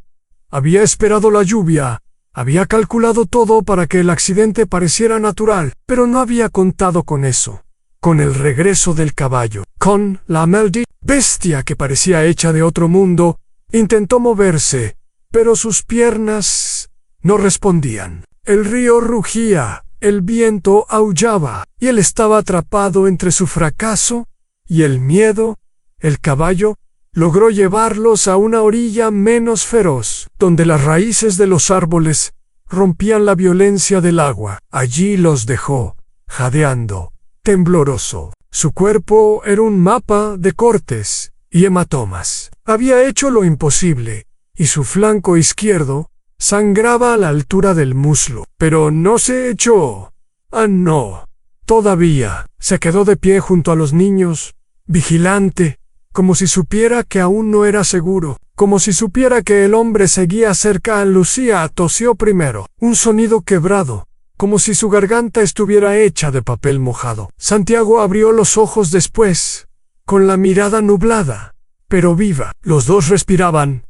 Había esperado la lluvia. Había calculado todo para que el accidente pareciera natural, pero no había contado con eso. Con el regreso del caballo, con la maldita bestia que parecía hecha de otro mundo, intentó moverse, pero sus piernas no respondían. El río rugía, el viento aullaba, y él estaba atrapado entre su fracaso y el miedo. El caballo logró llevarlos a una orilla menos feroz, donde las raíces de los árboles rompían la violencia del agua. Allí los dejó, jadeando, tembloroso. Su cuerpo era un mapa de cortes y hematomas. Había hecho lo imposible, y su flanco izquierdo sangraba a la altura del muslo. Pero no se echó. No. Todavía. Se quedó de pie junto a los niños, vigilante, como si supiera que aún no era seguro, como si supiera que el hombre seguía cerca. Lucía tosió primero, un sonido quebrado, como si su garganta estuviera hecha de papel mojado. Santiago abrió los ojos después, con la mirada nublada, pero viva. Los dos respiraban.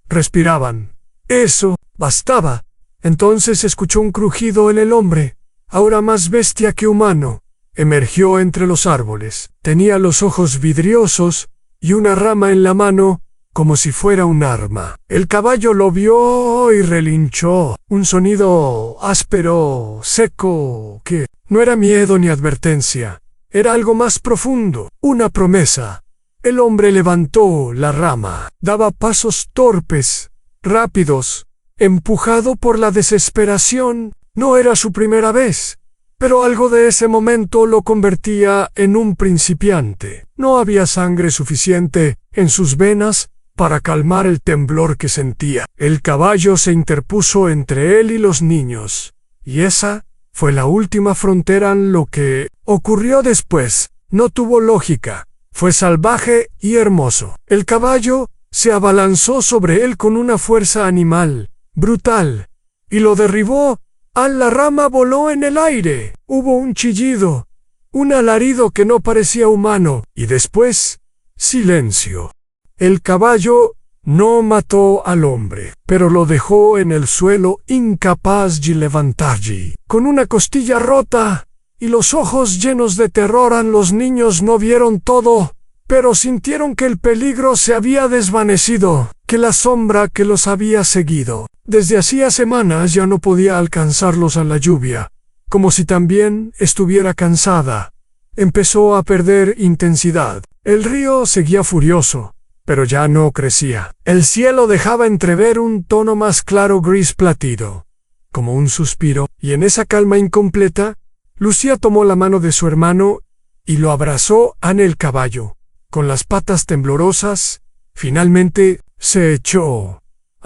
Respiraban. Eso bastaba. Entonces escuchó un crujido en el hombre, ahora más bestia que humano. Emergió entre los árboles. Tenía los ojos vidriosos y una rama en la mano, como si fuera un arma. El caballo lo vio y relinchó. Un sonido áspero, seco, que no era miedo ni advertencia. Era algo más profundo, una promesa. El hombre levantó la rama. Daba pasos torpes, rápidos, empujado por la desesperación. No era su primera vez, pero algo de ese momento lo convertía en un principiante. No había sangre suficiente en sus venas para calmar el temblor que sentía. El caballo se interpuso entre él y los niños, y esa fue la última frontera. Lo que ocurrió después no tuvo lógica. Fue salvaje y hermoso. El caballo se abalanzó sobre él con una fuerza animal, brutal, y lo derribó. La rama voló en el aire. Hubo un chillido, un alarido que no parecía humano, y después, silencio. El caballo no mató al hombre, pero lo dejó en el suelo incapaz de levantarse, con una costilla rota y los ojos llenos de terror. Los niños no vieron todo, pero sintieron que el peligro se había desvanecido, que la sombra que los había seguido desde hacía semanas ya no podía alcanzarlos a la lluvia, como si también estuviera cansada. Empezó a perder intensidad. El río seguía furioso, pero ya no crecía. El cielo dejaba entrever un tono más claro gris plateado, como un suspiro, y en esa calma incompleta, Lucía tomó la mano de su hermano y lo abrazó en el caballo. Con las patas temblorosas, finalmente se echó.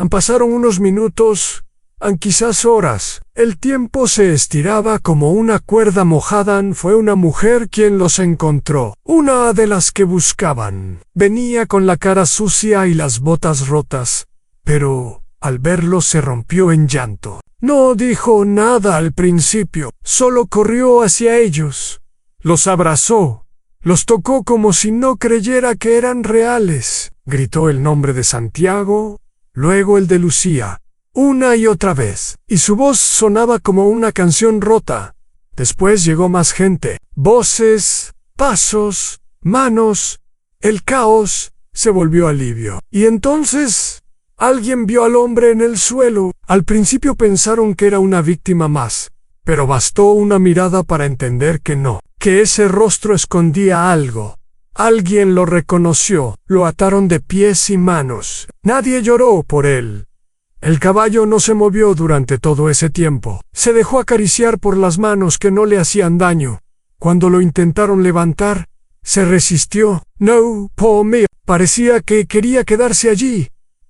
Pasaron unos minutos, quizás horas. El tiempo se estiraba como una cuerda mojada. Fue una mujer quien los encontró, una de las que buscaban. Venía con la cara sucia y las botas rotas, pero al verlos se rompió en llanto. No dijo nada al principio, solo corrió hacia ellos. Los abrazó, los tocó como si no creyera que eran reales. Gritó el nombre de Santiago, luego el de Lucía, una y otra vez, y su voz sonaba como una canción rota. Después llegó más gente, voces, pasos, manos. El caos se volvió alivio. Y entonces alguien vio al hombre en el suelo. Al principio pensaron que era una víctima más, pero bastó una mirada para entender que no, que ese rostro escondía algo, Alguien lo reconoció, lo ataron de pies y manos. Nadie lloró por él. El caballo no se movió durante todo ese tiempo. Se dejó acariciar por las manos que no le hacían daño. Cuando lo intentaron levantar, se resistió. No, por mí. Parecía que quería quedarse allí,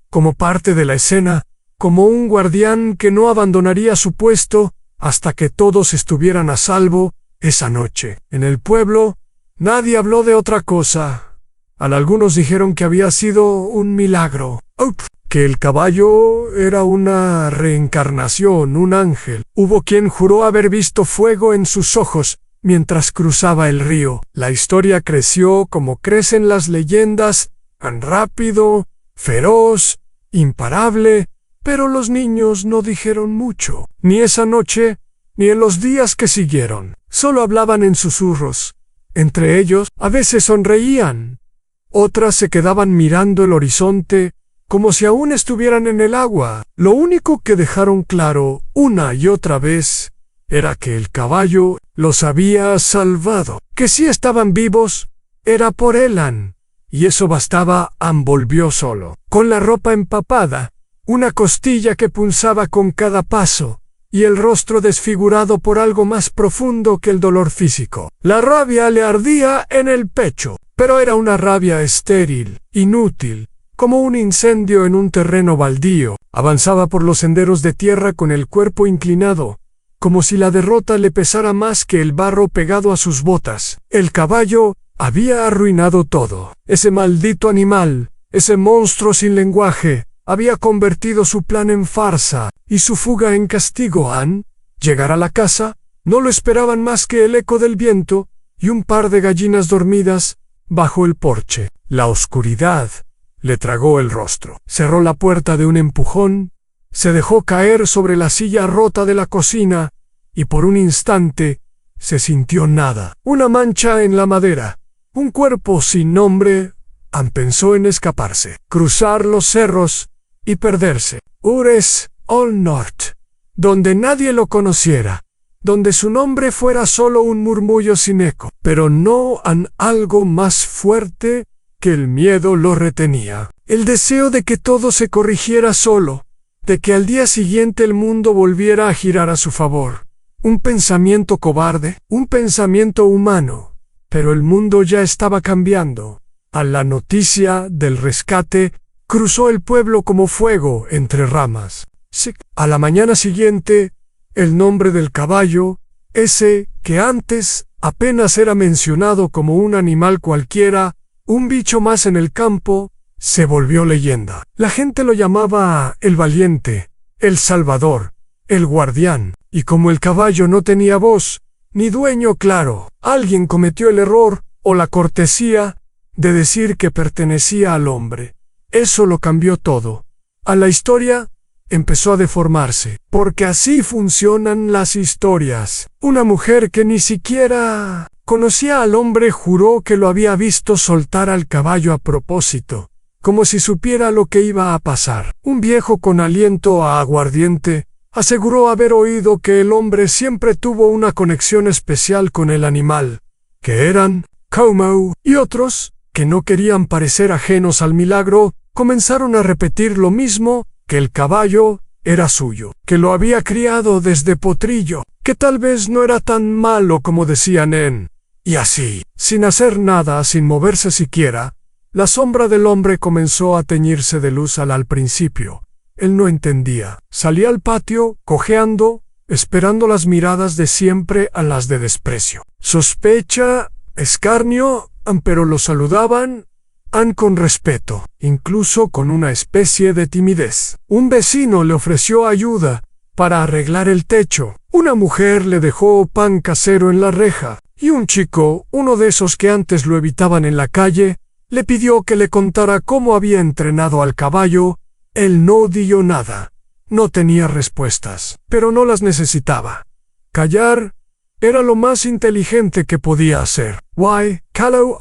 como parte de la escena, como un guardián que no abandonaría su puesto hasta que todos estuvieran a salvo esa noche. En el pueblo, nadie habló de otra cosa. Algunos dijeron que había sido un milagro, que el caballo era una reencarnación, un ángel. Hubo quien juró haber visto fuego en sus ojos mientras cruzaba el río. La historia creció como crecen las leyendas, tan rápido, feroz, imparable, pero los niños no dijeron mucho, ni esa noche, ni en los días que siguieron. Solo hablaban en susurros. Entre ellos, a veces sonreían. Otras se quedaban mirando el horizonte, como si aún estuvieran en el agua. Lo único que dejaron claro, una y otra vez, era que el caballo los había salvado, que si estaban vivos, era por Elan. Y eso bastaba. Volvió solo, con la ropa empapada, una costilla que punzaba con cada paso, y el rostro desfigurado por algo más profundo que el dolor físico. La rabia le ardía en el pecho, pero era una rabia estéril, inútil, como un incendio en un terreno baldío. Avanzaba por los senderos de tierra con el cuerpo inclinado, como si la derrota le pesara más que el barro pegado a sus botas. El caballo había arruinado todo. Ese maldito animal, ese monstruo sin lenguaje, había convertido su plan en farsa y su fuga en castigo. Llegar a la casa, no lo esperaban más que el eco del viento y un par de gallinas dormidas bajo el porche. La oscuridad le tragó el rostro. Cerró la puerta de un empujón, se dejó caer sobre la silla rota de la cocina y por un instante se sintió nada. Una mancha en la madera, un cuerpo sin nombre. Pensó en escaparse, cruzar los cerros y perderse. Ures All North, donde nadie lo conociera, donde su nombre fuera solo un murmullo sin eco. Pero no algo más fuerte que el miedo lo retenía. El deseo de que todo se corrigiera solo, de que al día siguiente el mundo volviera a girar a su favor. Un pensamiento cobarde, un pensamiento humano, pero el mundo ya estaba cambiando. A la noticia del rescate, cruzó el pueblo como fuego entre ramas. A la mañana siguiente, el nombre del caballo, ese que antes apenas era mencionado como un animal cualquiera, un bicho más en el campo, se volvió leyenda. La gente lo llamaba el valiente, el salvador, el guardián. Y como el caballo no tenía voz, ni dueño claro, alguien cometió el error, o la cortesía, de decir que pertenecía al hombre. Eso lo cambió todo. A la historia empezó a deformarse, porque así funcionan las historias. Una mujer que ni siquiera conocía al hombre juró que lo había visto soltar al caballo a propósito, como si supiera lo que iba a pasar. Un viejo con aliento a aguardiente aseguró haber oído que el hombre siempre tuvo una conexión especial con el animal, que eran Como, y otros, que no querían parecer ajenos al milagro, comenzaron a repetir lo mismo, que el caballo era suyo, que lo había criado desde potrillo, que tal vez no era tan malo como decían. Y así, sin hacer nada, sin moverse siquiera, la sombra del hombre comenzó a teñirse de luz al principio. Él no entendía. Salía al patio, cojeando, esperando las miradas de siempre a las de desprecio. Sospecha, escarnio, pero lo saludaban, con respeto, incluso con una especie de timidez. Un vecino le ofreció ayuda para arreglar el techo. Una mujer le dejó pan casero en la reja. Y un chico, uno de esos que antes lo evitaban en la calle, le pidió que le contara cómo había entrenado al caballo. Él no dio nada. No tenía respuestas, pero no las necesitaba. Callar era lo más inteligente que podía hacer. Callow,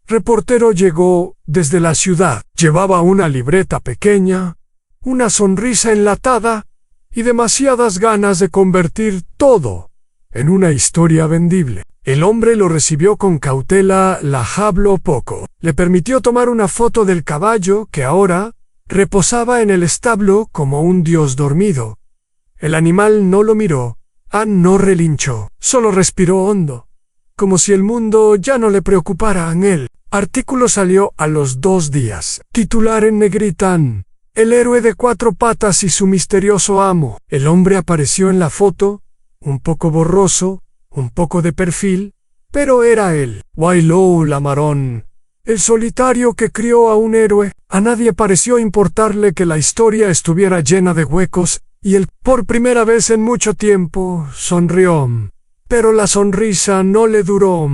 reportero, llegó desde la ciudad. Llevaba una libreta pequeña, una sonrisa enlatada y demasiadas ganas de convertir todo en una historia vendible. El hombre lo recibió con cautela, la habló poco. Le permitió tomar una foto del caballo que ahora reposaba en el establo como un dios dormido. El animal no lo miró, no relinchó, solo respiró hondo, como si el mundo ya no le preocupara en él. Artículo salió a los 2 días. Titular en negrita: el héroe de 4 patas y su misterioso amo. El hombre apareció en la foto, un poco borroso, un poco de perfil, pero era él. Wailou Lamarón, el solitario que crió a un héroe. A nadie pareció importarle que la historia estuviera llena de huecos, y él, por primera vez en mucho tiempo, sonrió. Pero la sonrisa no le duró,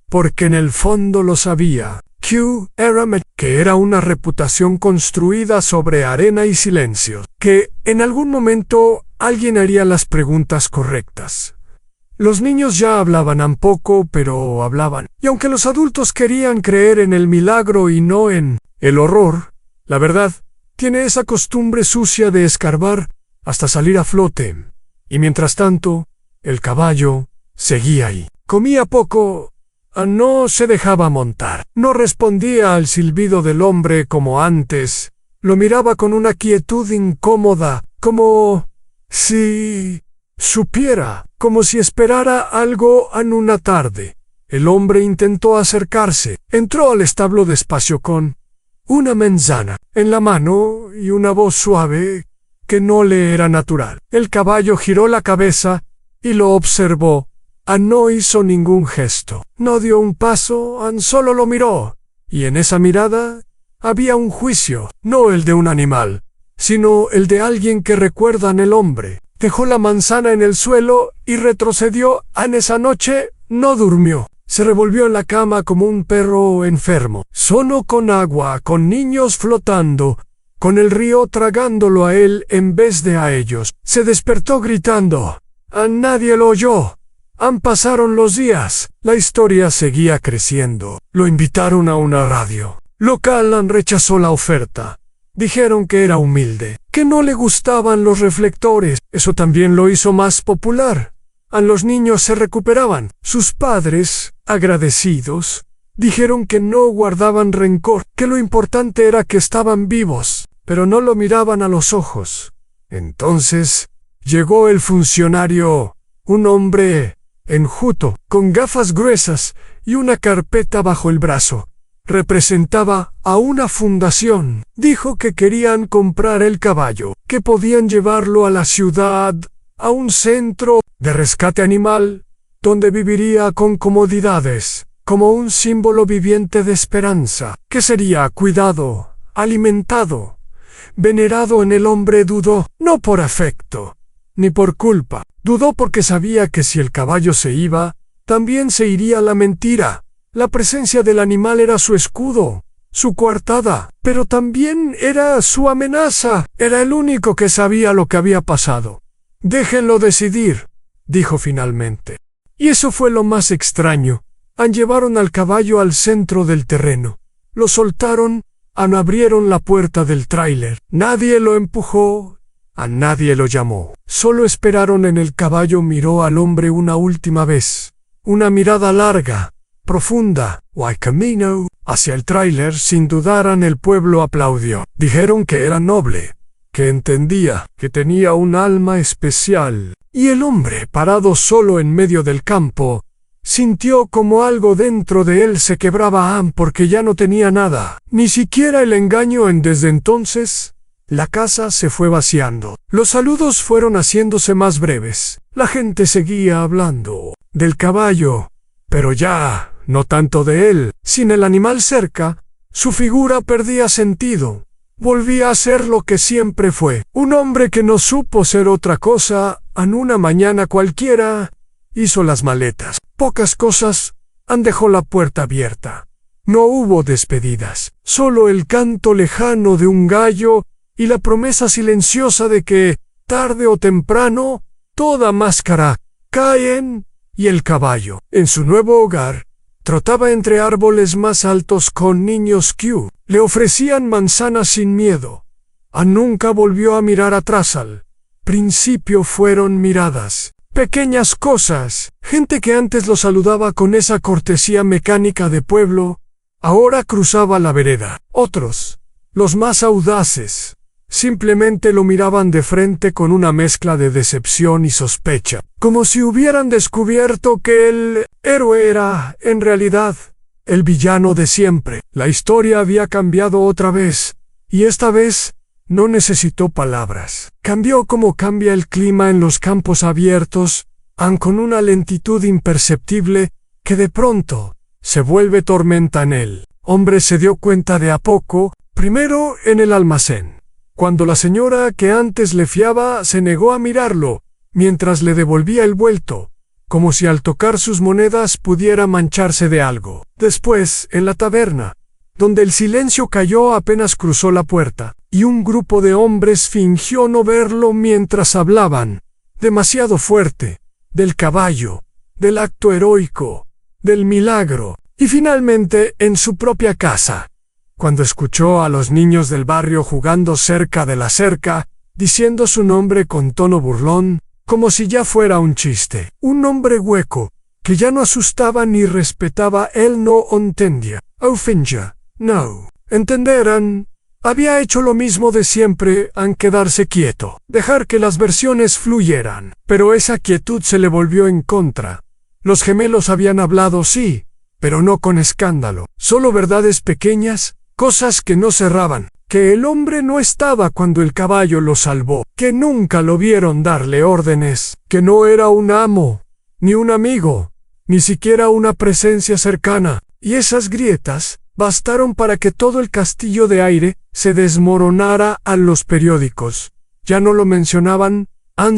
porque en el fondo lo sabía. Que era una reputación construida sobre arena y silencio, que en algún momento alguien haría las preguntas correctas. Los niños ya hablaban poco, pero hablaban. Y aunque los adultos querían creer en el milagro y no en el horror, la verdad tiene esa costumbre sucia de escarbar hasta salir a flote. Y mientras tanto, el caballo seguía ahí. Comía poco, no se dejaba montar. No respondía al silbido del hombre como antes. Lo miraba con una quietud incómoda, como si supiera, como si esperara algo en una tarde. El hombre intentó acercarse. Entró al establo despacio con una manzana en la mano y una voz suave que no le era natural. El caballo giró la cabeza y lo observó. No hizo ningún gesto. No dio un paso, solo lo miró. Y en esa mirada había un juicio, no el de un animal, sino el de alguien que recuerda en el hombre. Dejó la manzana en el suelo y retrocedió. En esa noche no durmió. Se revolvió en la cama como un perro enfermo. Sonó con agua, con niños flotando, con el río tragándolo a él en vez de a ellos. Se despertó gritando. Nadie lo oyó. Pasaron los días. La historia seguía creciendo. Lo invitaron a una radio local. Rechazó la oferta. Dijeron que era humilde, que no le gustaban los reflectores. Eso también lo hizo más popular. Los niños se recuperaban. Sus padres, agradecidos, dijeron que no guardaban rencor, que lo importante era que estaban vivos, pero no lo miraban a los ojos. Entonces llegó el funcionario, un hombre enjuto, con gafas gruesas y una carpeta bajo el brazo. Representaba a una fundación. Dijo que querían comprar el caballo, que podían llevarlo a la ciudad, a un centro de rescate animal, donde viviría con comodidades, como un símbolo viviente de esperanza, que sería cuidado, alimentado, venerado en el hombre. Dudó, no por afecto, ni por culpa. Dudó porque sabía que si el caballo se iba, también se iría la mentira. La presencia del animal era su escudo, su coartada, pero también era su amenaza. Era el único que sabía lo que había pasado. Déjenlo decidir, dijo finalmente. Y eso fue lo más extraño. Llevaron al caballo al centro del terreno. Lo soltaron, abrieron la puerta del tráiler. Nadie lo empujó, a nadie lo llamó. Solo esperaron. El caballo miró al hombre una última vez. Una mirada larga, profunda, camino hacia el tráiler. Sin dudar, el pueblo aplaudió. Dijeron que era noble, que entendía, que tenía un alma especial. Y el hombre, parado solo en medio del campo, sintió como algo dentro de él se quebraba porque ya no tenía nada, ni siquiera el engaño. Desde entonces, la casa se fue vaciando. Los saludos fueron haciéndose más breves. La gente seguía hablando del caballo, pero ya no tanto de él. Sin el animal cerca, su figura perdía sentido. Volvía a ser lo que siempre fue. Un hombre que no supo ser otra cosa. Una mañana cualquiera, hizo las maletas. Pocas cosas. Dejó la puerta abierta. No hubo despedidas. Solo el canto lejano de un gallo y la promesa silenciosa de que, tarde o temprano, toda máscara cae y el caballo, en su nuevo hogar, trotaba entre árboles más altos con niños que le ofrecían manzanas sin miedo. Nunca volvió a mirar atrás. Al principio fueron miradas, Pequeñas cosas. Gente que antes lo saludaba con esa cortesía mecánica de pueblo, ahora cruzaba la vereda. Otros, los más audaces, simplemente lo miraban de frente con una mezcla de decepción y sospecha, como si hubieran descubierto que el héroe era, en realidad, el villano de siempre. La historia había cambiado otra vez, y esta vez no necesitó palabras. Cambió como cambia el clima en los campos abiertos, con una lentitud imperceptible que de pronto se vuelve tormenta en él. Hombre se dio cuenta de a poco, primero en el almacén, cuando la señora que antes le fiaba se negó a mirarlo, mientras le devolvía el vuelto, como si al tocar sus monedas pudiera mancharse de algo. Después, en la taberna, donde el silencio cayó apenas cruzó la puerta, y un grupo de hombres fingió no verlo mientras hablaban, demasiado fuerte, del caballo, del acto heroico, del milagro, y finalmente en su propia casa, cuando escuchó a los niños del barrio jugando cerca de la cerca, diciendo su nombre con tono burlón, como si ya fuera un chiste. Un nombre hueco, que ya no asustaba ni respetaba, él no entendía. Ofenja, no. Entenderán. Había hecho lo mismo de siempre, quedarse quieto, dejar que las versiones fluyeran. Pero esa quietud se le volvió en contra. Los gemelos habían hablado, sí, pero no con escándalo. Solo verdades pequeñas, cosas que no cerraban. Que el hombre no estaba cuando el caballo lo salvó. Que nunca lo vieron darle órdenes. Que no era un amo, ni un amigo, ni siquiera una presencia cercana. Y esas grietas bastaron para que todo el castillo de aire se desmoronara a los periódicos. Ya no lo mencionaban,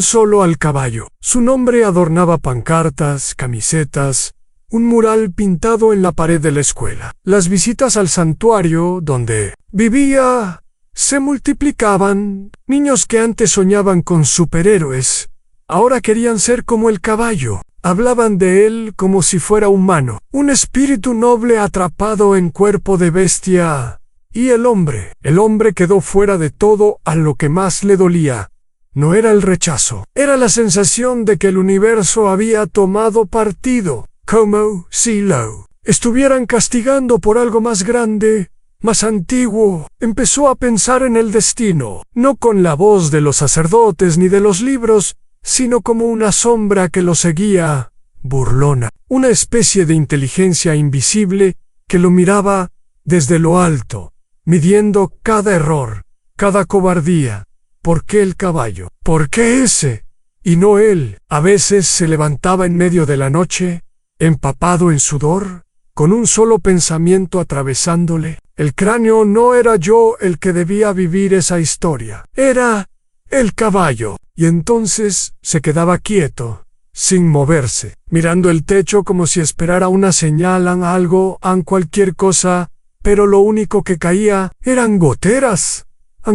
solo al caballo. Su nombre adornaba pancartas, camisetas, un mural pintado en la pared de la escuela. Las visitas al santuario, donde vivía, se multiplicaban. Niños que antes soñaban con superhéroes, ahora querían ser como el caballo. Hablaban de él como si fuera humano, un espíritu noble atrapado en cuerpo de bestia. Y el hombre quedó fuera de todo. A lo que más le dolía no era el rechazo, era la sensación de que el universo había tomado partido, como si lo estuvieran castigando por algo más grande, más antiguo. Empezó a pensar en el destino, no con la voz de los sacerdotes ni de los libros, sino como una sombra que lo seguía, burlona, una especie de inteligencia invisible que lo miraba desde lo alto, midiendo cada error, cada cobardía. ¿Por qué el caballo? ¿Por qué ese? Y no él. A veces se levantaba en medio de la noche, empapado en sudor, con un solo pensamiento atravesándole el cráneo. No era yo el que debía vivir esa historia, era el caballo. Y entonces se quedaba quieto, sin moverse, mirando el techo como si esperara una señal, algo, cualquier cosa, pero lo único que caía eran goteras.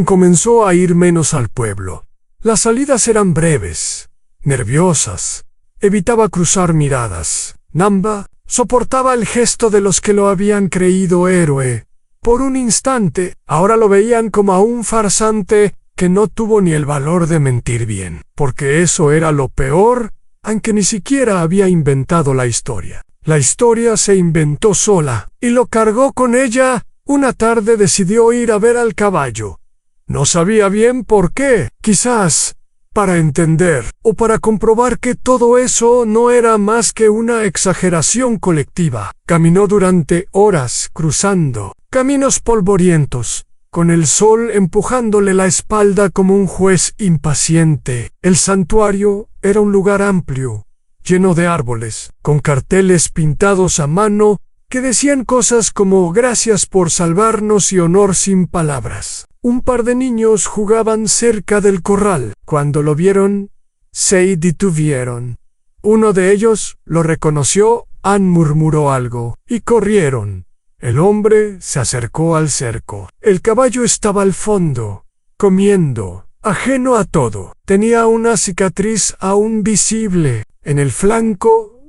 Comenzó a ir menos al pueblo. Las salidas eran breves, nerviosas. Evitaba cruzar miradas. Namba soportaba el gesto de los que lo habían creído héroe. Por un instante, ahora lo veían como a un farsante que no tuvo ni el valor de mentir bien, porque eso era lo peor, aunque ni siquiera había inventado la historia. La historia se inventó sola, y lo cargó con ella. Una tarde decidió ir a ver al caballo. No sabía bien por qué, quizás para entender, o para comprobar que todo eso no era más que una exageración colectiva. Caminó durante horas cruzando caminos polvorientos, con el sol empujándole la espalda como un juez impaciente. El santuario era un lugar amplio, lleno de árboles, con carteles pintados a mano que decían cosas como «Gracias por salvarnos» y «Honor sin palabras». Un par de niños jugaban cerca del corral. Cuando lo vieron, se detuvieron. Uno de ellos lo reconoció, murmuró algo, y corrieron. El hombre se acercó al cerco. El caballo estaba al fondo, comiendo, ajeno a todo. Tenía una cicatriz aún visible en el flanco.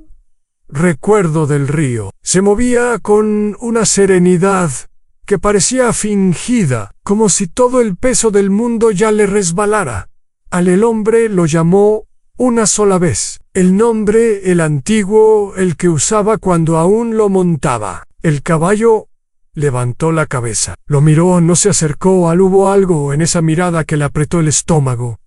Recuerdo del río. Se movía con una serenidad que parecía fingida, como si todo el peso del mundo ya le resbalara. El hombre lo llamó una sola vez. El nombre, el antiguo, el que usaba cuando aún lo montaba. El caballo levantó la cabeza. Lo miró, no se acercó. Hubo algo en esa mirada que le apretó el estómago.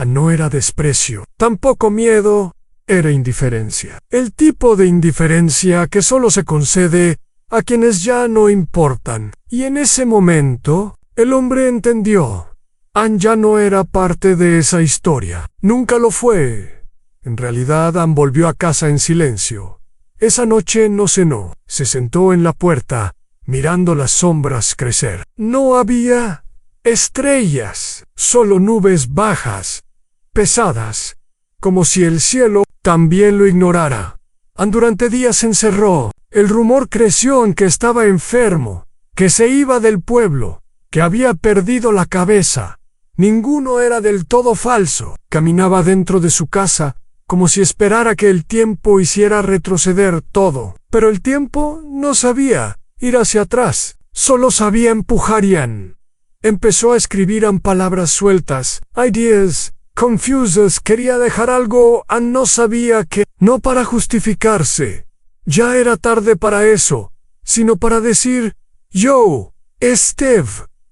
No era desprecio, tampoco miedo, era indiferencia. El tipo de indiferencia que solo se concede a quienes ya no importan. Y en ese momento, el hombre entendió. Ann ya no era parte de esa historia. Nunca lo fue. En realidad, Ann volvió a casa en silencio. Esa noche no cenó. Se sentó en la puerta, mirando las sombras crecer. No había estrellas, solo nubes bajas, pesadas, como si el cielo también lo ignorara. Ann durante días se encerró. El rumor creció en que estaba enfermo, que se iba del pueblo, que había perdido la cabeza. Ninguno era del todo falso. Caminaba dentro de su casa, como si esperara que el tiempo hiciera retroceder todo. Pero el tiempo no sabía ir hacia atrás, solo sabía empujar y Ann empezó a escribir en palabras sueltas, ideas, confuses, quería dejar algo, Ann no sabía qué, no para justificarse. Ya era tarde para eso, sino para decir, yo, Steve,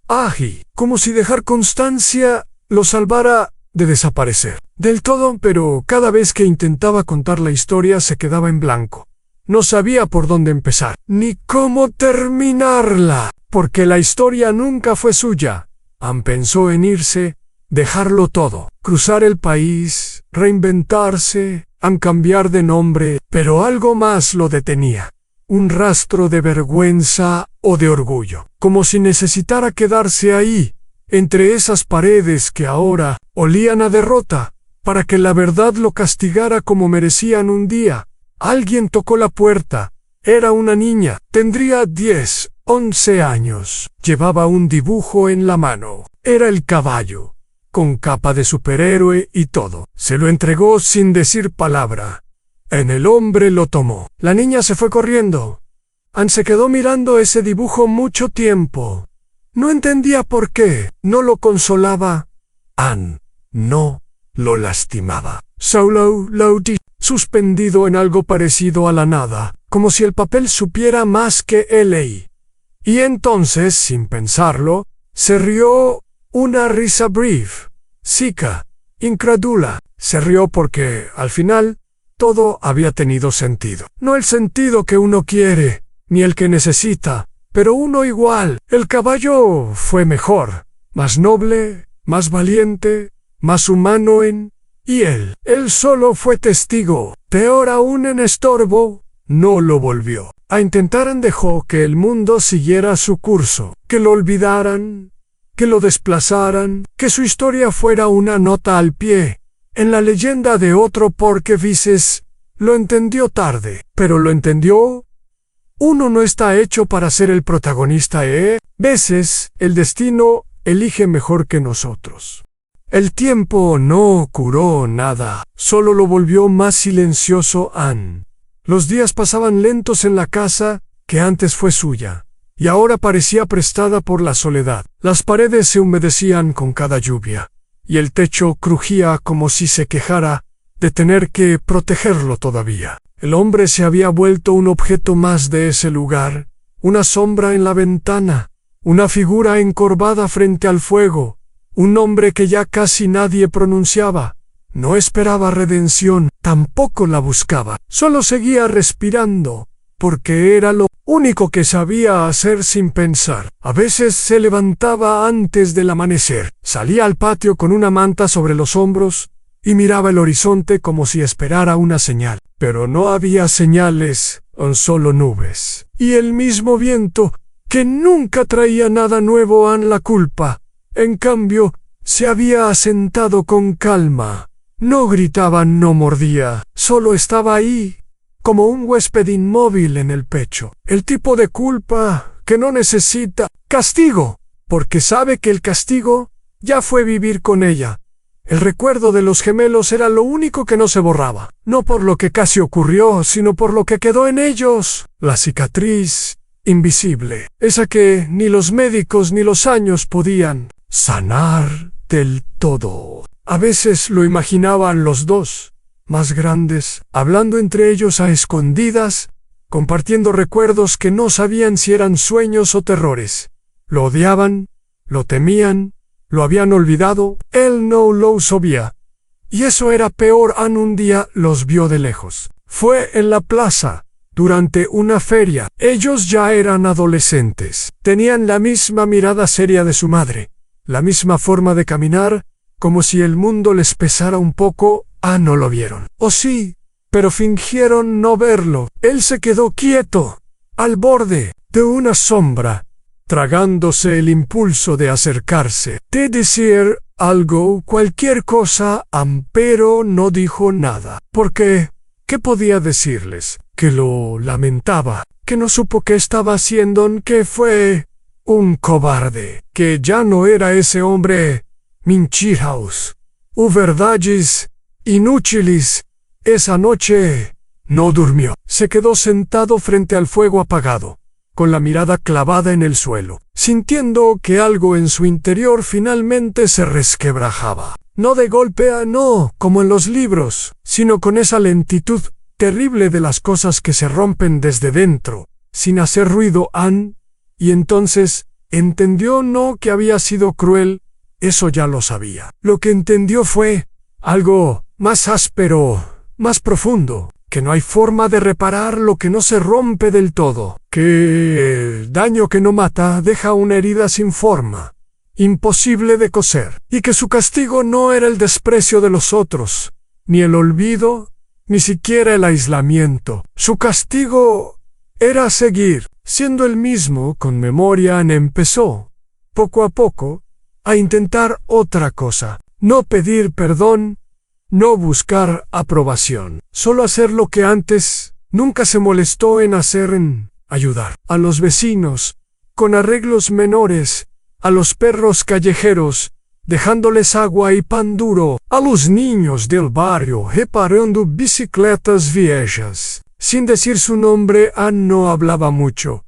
Agi, como si dejar constancia lo salvara de desaparecer. Del todo, pero cada vez que intentaba contar la historia se quedaba en blanco. No sabía por dónde empezar, ni cómo terminarla, porque la historia nunca fue suya. Ann pensó en irse, dejarlo todo, cruzar el país, reinventarse, cambiar de nombre, pero algo más lo detenía. Un rastro de vergüenza o de orgullo, como si necesitara quedarse ahí, entre esas paredes que ahora olían a derrota, para que la verdad lo castigara como merecían un día. Alguien tocó la puerta. Era una niña. Tendría 10, 11 años. Llevaba un dibujo en la mano. Era el caballo, con capa de superhéroe y todo. Se lo entregó sin decir palabra. El hombre lo tomó. La niña se fue corriendo. Ann se quedó mirando ese dibujo mucho tiempo. No entendía por qué. No lo consolaba. Ann no lo lastimaba. Solo suspendido en algo parecido a la nada, como si el papel supiera más que él. Y entonces, sin pensarlo, se rió una risa brief, seca, incrédula. Se rió porque, al final, todo había tenido sentido. No el sentido que uno quiere, ni el que necesita, pero uno igual. El caballo fue mejor, más noble, más valiente, más humano y él solo fue testigo. Peor aún en estorbo, no lo volvió a intentar. Dejó que el mundo siguiera su curso, que lo olvidaran, que lo desplazaran, que su historia fuera una nota al pie en la leyenda de otro, porque Vices lo entendió tarde, pero lo entendió. Uno no está hecho para ser el protagonista, Veces el destino elige mejor que nosotros. El tiempo no curó nada, solo lo volvió más silencioso Ann. Los días pasaban lentos en la casa, que antes fue suya, y ahora parecía prestada por la soledad. Las paredes se humedecían con cada lluvia, y el techo crujía como si se quejara de tener que protegerlo todavía. El hombre se había vuelto un objeto más de ese lugar, una sombra en la ventana, una figura encorvada frente al fuego, un nombre que ya casi nadie pronunciaba. No esperaba redención, tampoco la buscaba, solo seguía respirando, porque era lo único que sabía hacer sin pensar. A veces se levantaba antes del amanecer, salía al patio con una manta sobre los hombros y miraba el horizonte como si esperara una señal. Pero no había señales, solo nubes. Y el mismo viento, que nunca traía nada nuevo a la culpa. En cambio, se había asentado con calma. No gritaba, no mordía, solo estaba ahí, como un huésped inmóvil en el pecho. El tipo de culpa que no necesita castigo, porque sabe que el castigo ya fue vivir con ella. El recuerdo de los gemelos era lo único que no se borraba, no por lo que casi ocurrió, sino por lo que quedó en ellos. La cicatriz invisible, esa que ni los médicos ni los años podían sanar del todo. A veces lo imaginaban los dos, más grandes, hablando entre ellos a escondidas, compartiendo recuerdos que no sabían si eran sueños o terrores. Lo odiaban, lo temían, lo habían olvidado, él no lo sabía. Y eso era peor. Ann un día los vio de lejos. Fue en la plaza, durante una feria. Ellos ya eran adolescentes. Tenían la misma mirada seria de su madre, la misma forma de caminar, como si el mundo les pesara un poco. No lo vieron. Oh sí, pero fingieron no verlo. Él se quedó quieto, al borde de una sombra, tragándose el impulso de acercarse, de decir algo, cualquier cosa, pero no dijo nada. Porque, ¿qué podía decirles? Que lo lamentaba, que no supo qué estaba haciendo, que fue un cobarde, que ya no era ese hombre. Mentiras, verdades inútiles. Esa noche no durmió. Se quedó sentado frente al fuego apagado, con la mirada clavada en el suelo, sintiendo que algo en su interior finalmente se resquebrajaba. No de golpe, no, como en los libros, sino con esa lentitud terrible de las cosas que se rompen desde dentro, sin hacer ruido. Y entonces entendió no que había sido cruel, eso ya lo sabía. Lo que entendió fue algo más áspero, más profundo, que no hay forma de reparar lo que no se rompe del todo, que el daño que no mata deja una herida sin forma, imposible de coser, y que su castigo no era el desprecio de los otros, ni el olvido, ni siquiera el aislamiento. Su castigo era seguir siendo el mismo. Con memoria empezó, poco a poco, a intentar otra cosa, no pedir perdón, no buscar aprobación, solo hacer lo que antes nunca se molestó en hacer, en ayudar a los vecinos, con arreglos menores, a los perros callejeros, dejándoles agua y pan duro, a los niños del barrio, reparando bicicletas viejas. Sin decir su nombre, Ann no hablaba mucho.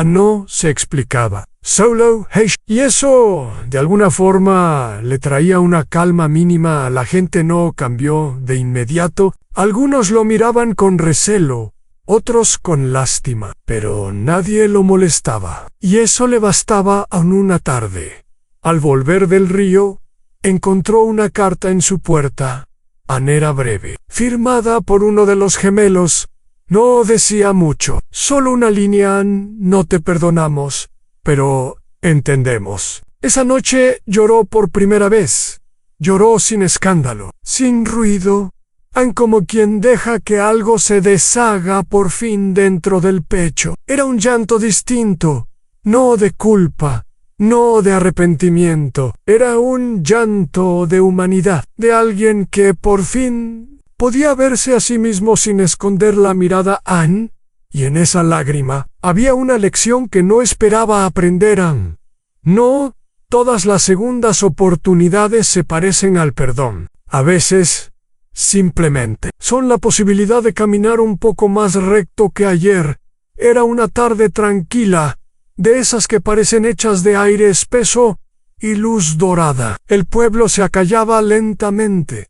No se explicaba. Solo, hey, y eso, de alguna forma, le traía una calma mínima. La gente no cambió de inmediato. Algunos lo miraban con recelo, otros con lástima, pero nadie lo molestaba. Y eso le bastaba. Aún una tarde, al volver del río, encontró una carta en su puerta. Era breve, firmada por uno de los gemelos. No decía mucho, solo una línea: no te perdonamos, pero entendemos. Esa noche lloró por primera vez. Lloró sin escándalo, sin ruido, como quien deja que algo se deshaga por fin dentro del pecho. Era un llanto distinto, no de culpa, no de arrepentimiento. Era un llanto de humanidad, de alguien que por fin podía verse a sí mismo sin esconder la mirada. Y en esa lágrima había una lección que no esperaba aprender. No todas las segundas oportunidades se parecen al perdón. A veces, simplemente, son la posibilidad de caminar un poco más recto que ayer. Era una tarde tranquila, de esas que parecen hechas de aire espeso y luz dorada. El pueblo se acallaba lentamente,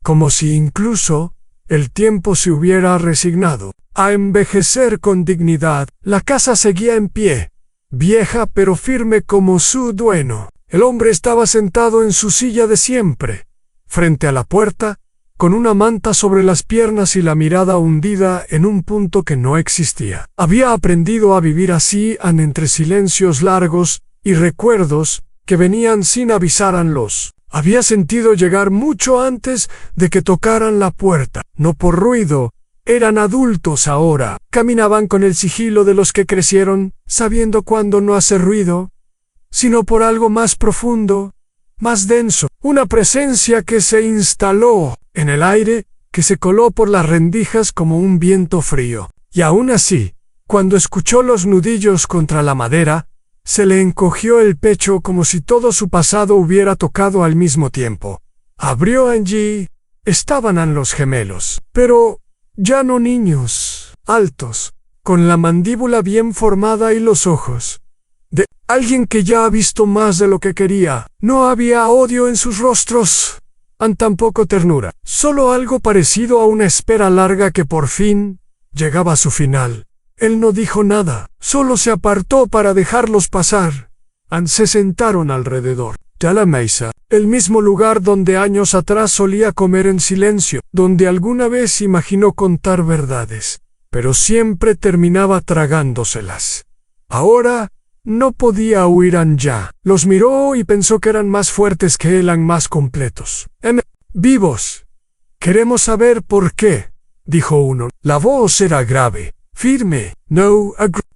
como si incluso el tiempo se hubiera resignado a envejecer con dignidad. La casa seguía en pie, vieja pero firme como su dueño. El hombre estaba sentado en su silla de siempre, frente a la puerta, con una manta sobre las piernas y la mirada hundida en un punto que no existía. Había aprendido a vivir así, entre silencios largos y recuerdos que venían sin avisarlos. Había sentido llegar mucho antes de que tocaran la puerta, no por ruido. Eran adultos ahora, caminaban con el sigilo de los que crecieron, sabiendo cuándo no hacer ruido, sino por algo más profundo, más denso, una presencia que se instaló en el aire, que se coló por las rendijas como un viento frío. Y aún así, cuando escuchó los nudillos contra la madera, se le encogió el pecho como si todo su pasado hubiera tocado al mismo tiempo. Abrió allí. Estaban los gemelos, pero ya no niños, altos, con la mandíbula bien formada y los ojos de alguien que ya ha visto más de lo que quería. No había odio en sus rostros, Tan poco ternura, solo algo parecido a una espera larga que por fin llegaba a su final. Él no dijo nada, solo se apartó para dejarlos pasar. Se sentaron alrededor de la mesa, el mismo lugar donde años atrás solía comer en silencio, donde alguna vez imaginó contar verdades, pero siempre terminaba tragándoselas. Ahora no podía huir ya. Los miró y pensó que eran más fuertes que él, más completos. Vivos. Queremos saber por qué, dijo uno. La voz era grave, firme,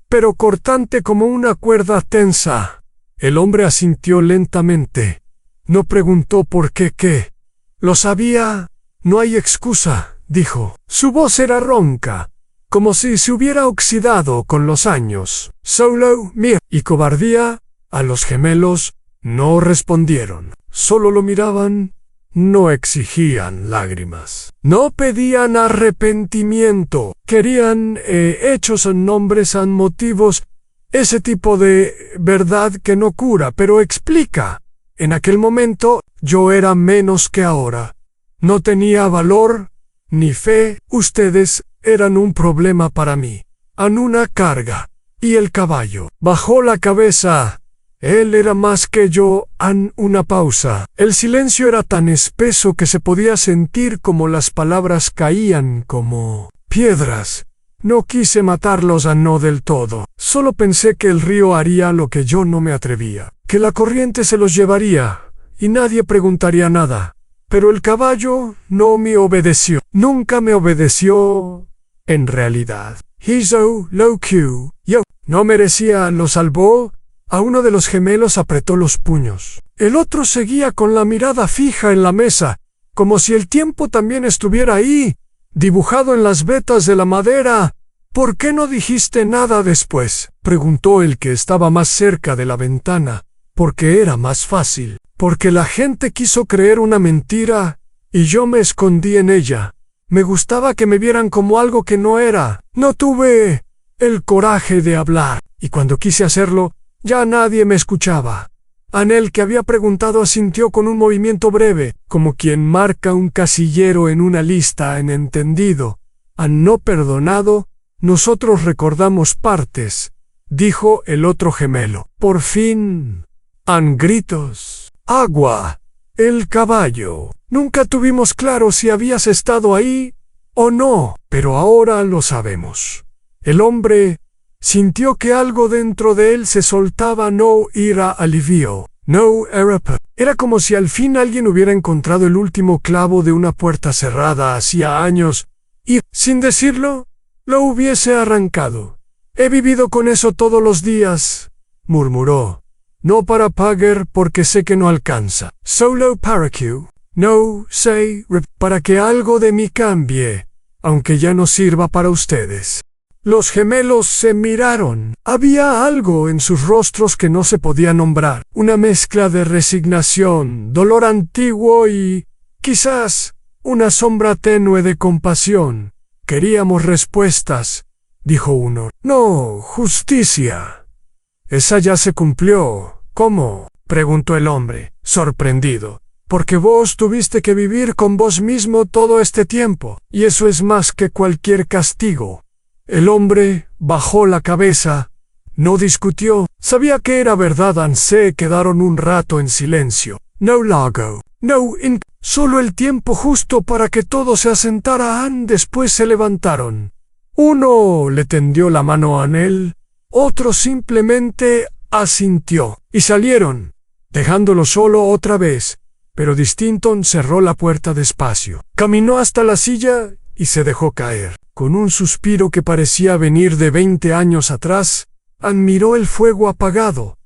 pero cortante como una cuerda tensa. El hombre asintió lentamente. No preguntó por qué. Lo sabía. No hay excusa, dijo. Su voz era ronca, como si se hubiera oxidado con los años. Solo miedo y cobardía. A los gemelos no respondieron. Solo lo miraban. No exigían lágrimas. No pedían arrepentimiento. Querían hechos, nombres, motivos. Ese tipo de verdad que no cura, pero explica. En aquel momento yo era menos que ahora. No tenía valor ni fe. Ustedes eran un problema para mí. Una carga. Y el caballo bajó la cabeza. Él era más que yo. Una pausa. El silencio era tan espeso que se podía sentir como las palabras caían como piedras. No quise matarlos, no del todo. Solo pensé que el río haría lo que yo no me atrevía, que la corriente se los llevaría y nadie preguntaría nada. Pero el caballo no me obedeció. Nunca me obedeció. En realidad, hizo lo que yo no merecía. Lo salvó. A uno de los gemelos apretó los puños. El otro seguía con la mirada fija en la mesa, como si el tiempo también estuviera ahí, dibujado en las vetas de la madera. ¿Por qué no dijiste nada después?, preguntó el que estaba más cerca de la ventana. Porque era más fácil. Porque la gente quiso creer una mentira, y yo me escondí en ella. Me gustaba que me vieran como algo que no era. No tuve el coraje de hablar, y cuando quise hacerlo, ya nadie me escuchaba. Anel, que había preguntado, asintió con un movimiento breve, como quien marca un casillero en una lista. En entendido. No perdonado. Nosotros recordamos partes, dijo el otro gemelo. Por fin. Gritos. Agua. El caballo. Nunca tuvimos claro si habías estado ahí o no, pero ahora lo sabemos. El hombre sintió que algo dentro de él se soltaba. No era alivio. No era paz. Era como si al fin alguien hubiera encontrado el último clavo de una puerta cerrada hacía años y, sin decirlo, lo hubiese arrancado. He vivido con eso todos los días, murmuró. No para pagar, porque sé que no alcanza. Solo para que, no sé, para que algo de mí cambie, aunque ya no sirva para ustedes. Los gemelos se miraron. Había algo en sus rostros que no se podía nombrar. Una mezcla de resignación, dolor antiguo y, quizás, una sombra tenue de compasión. Queríamos respuestas, dijo uno. No, justicia. Esa ya se cumplió. ¿Cómo?, preguntó el hombre, sorprendido. Porque vos tuviste que vivir con vos mismo todo este tiempo, y eso es más que cualquier castigo. El hombre bajó la cabeza. No discutió. Sabía que era verdad. Se quedaron un rato en silencio. No largo. Solo el tiempo justo para que todo se asentara. Después se levantaron. Uno le tendió la mano a Anel. Otro simplemente asintió. Y salieron, dejándolo solo otra vez. Pero Distinton cerró la puerta despacio. Caminó hasta la silla y se dejó caer. Con un suspiro que parecía venir de 20 años atrás, miró el fuego apagado.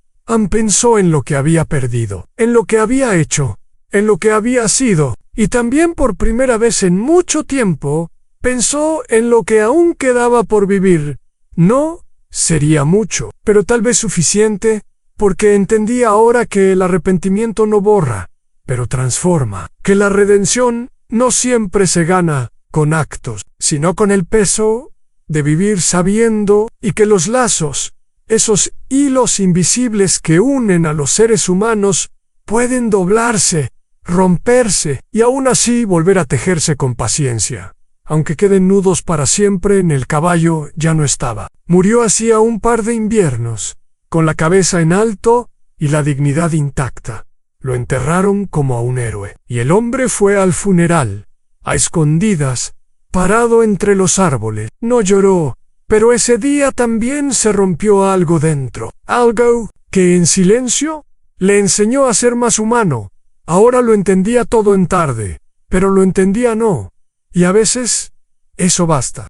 Pensó en lo que había perdido, en lo que había hecho, en lo que había sido, y también por primera vez en mucho tiempo, pensó en lo que aún quedaba por vivir. No sería mucho, pero tal vez suficiente, porque entendía ahora que el arrepentimiento no borra, pero transforma, que la redención no siempre se gana con actos, sino con el peso de vivir sabiendo, y que los lazos, esos hilos invisibles que unen a los seres humanos, pueden doblarse romperse y aún así volver a tejerse con paciencia. Aunque queden nudos para siempre, en el caballo ya no estaba. Murió hacía un par de inviernos, con la cabeza en alto y la dignidad intacta. Lo enterraron como a un héroe, y el hombre fue al funeral, a escondidas, parado entre los árboles. No lloró, pero ese día también se rompió algo dentro, algo que en silencio le enseñó a ser más humano. Ahora lo entendía todo en tarde, pero lo entendía no, y a veces eso basta.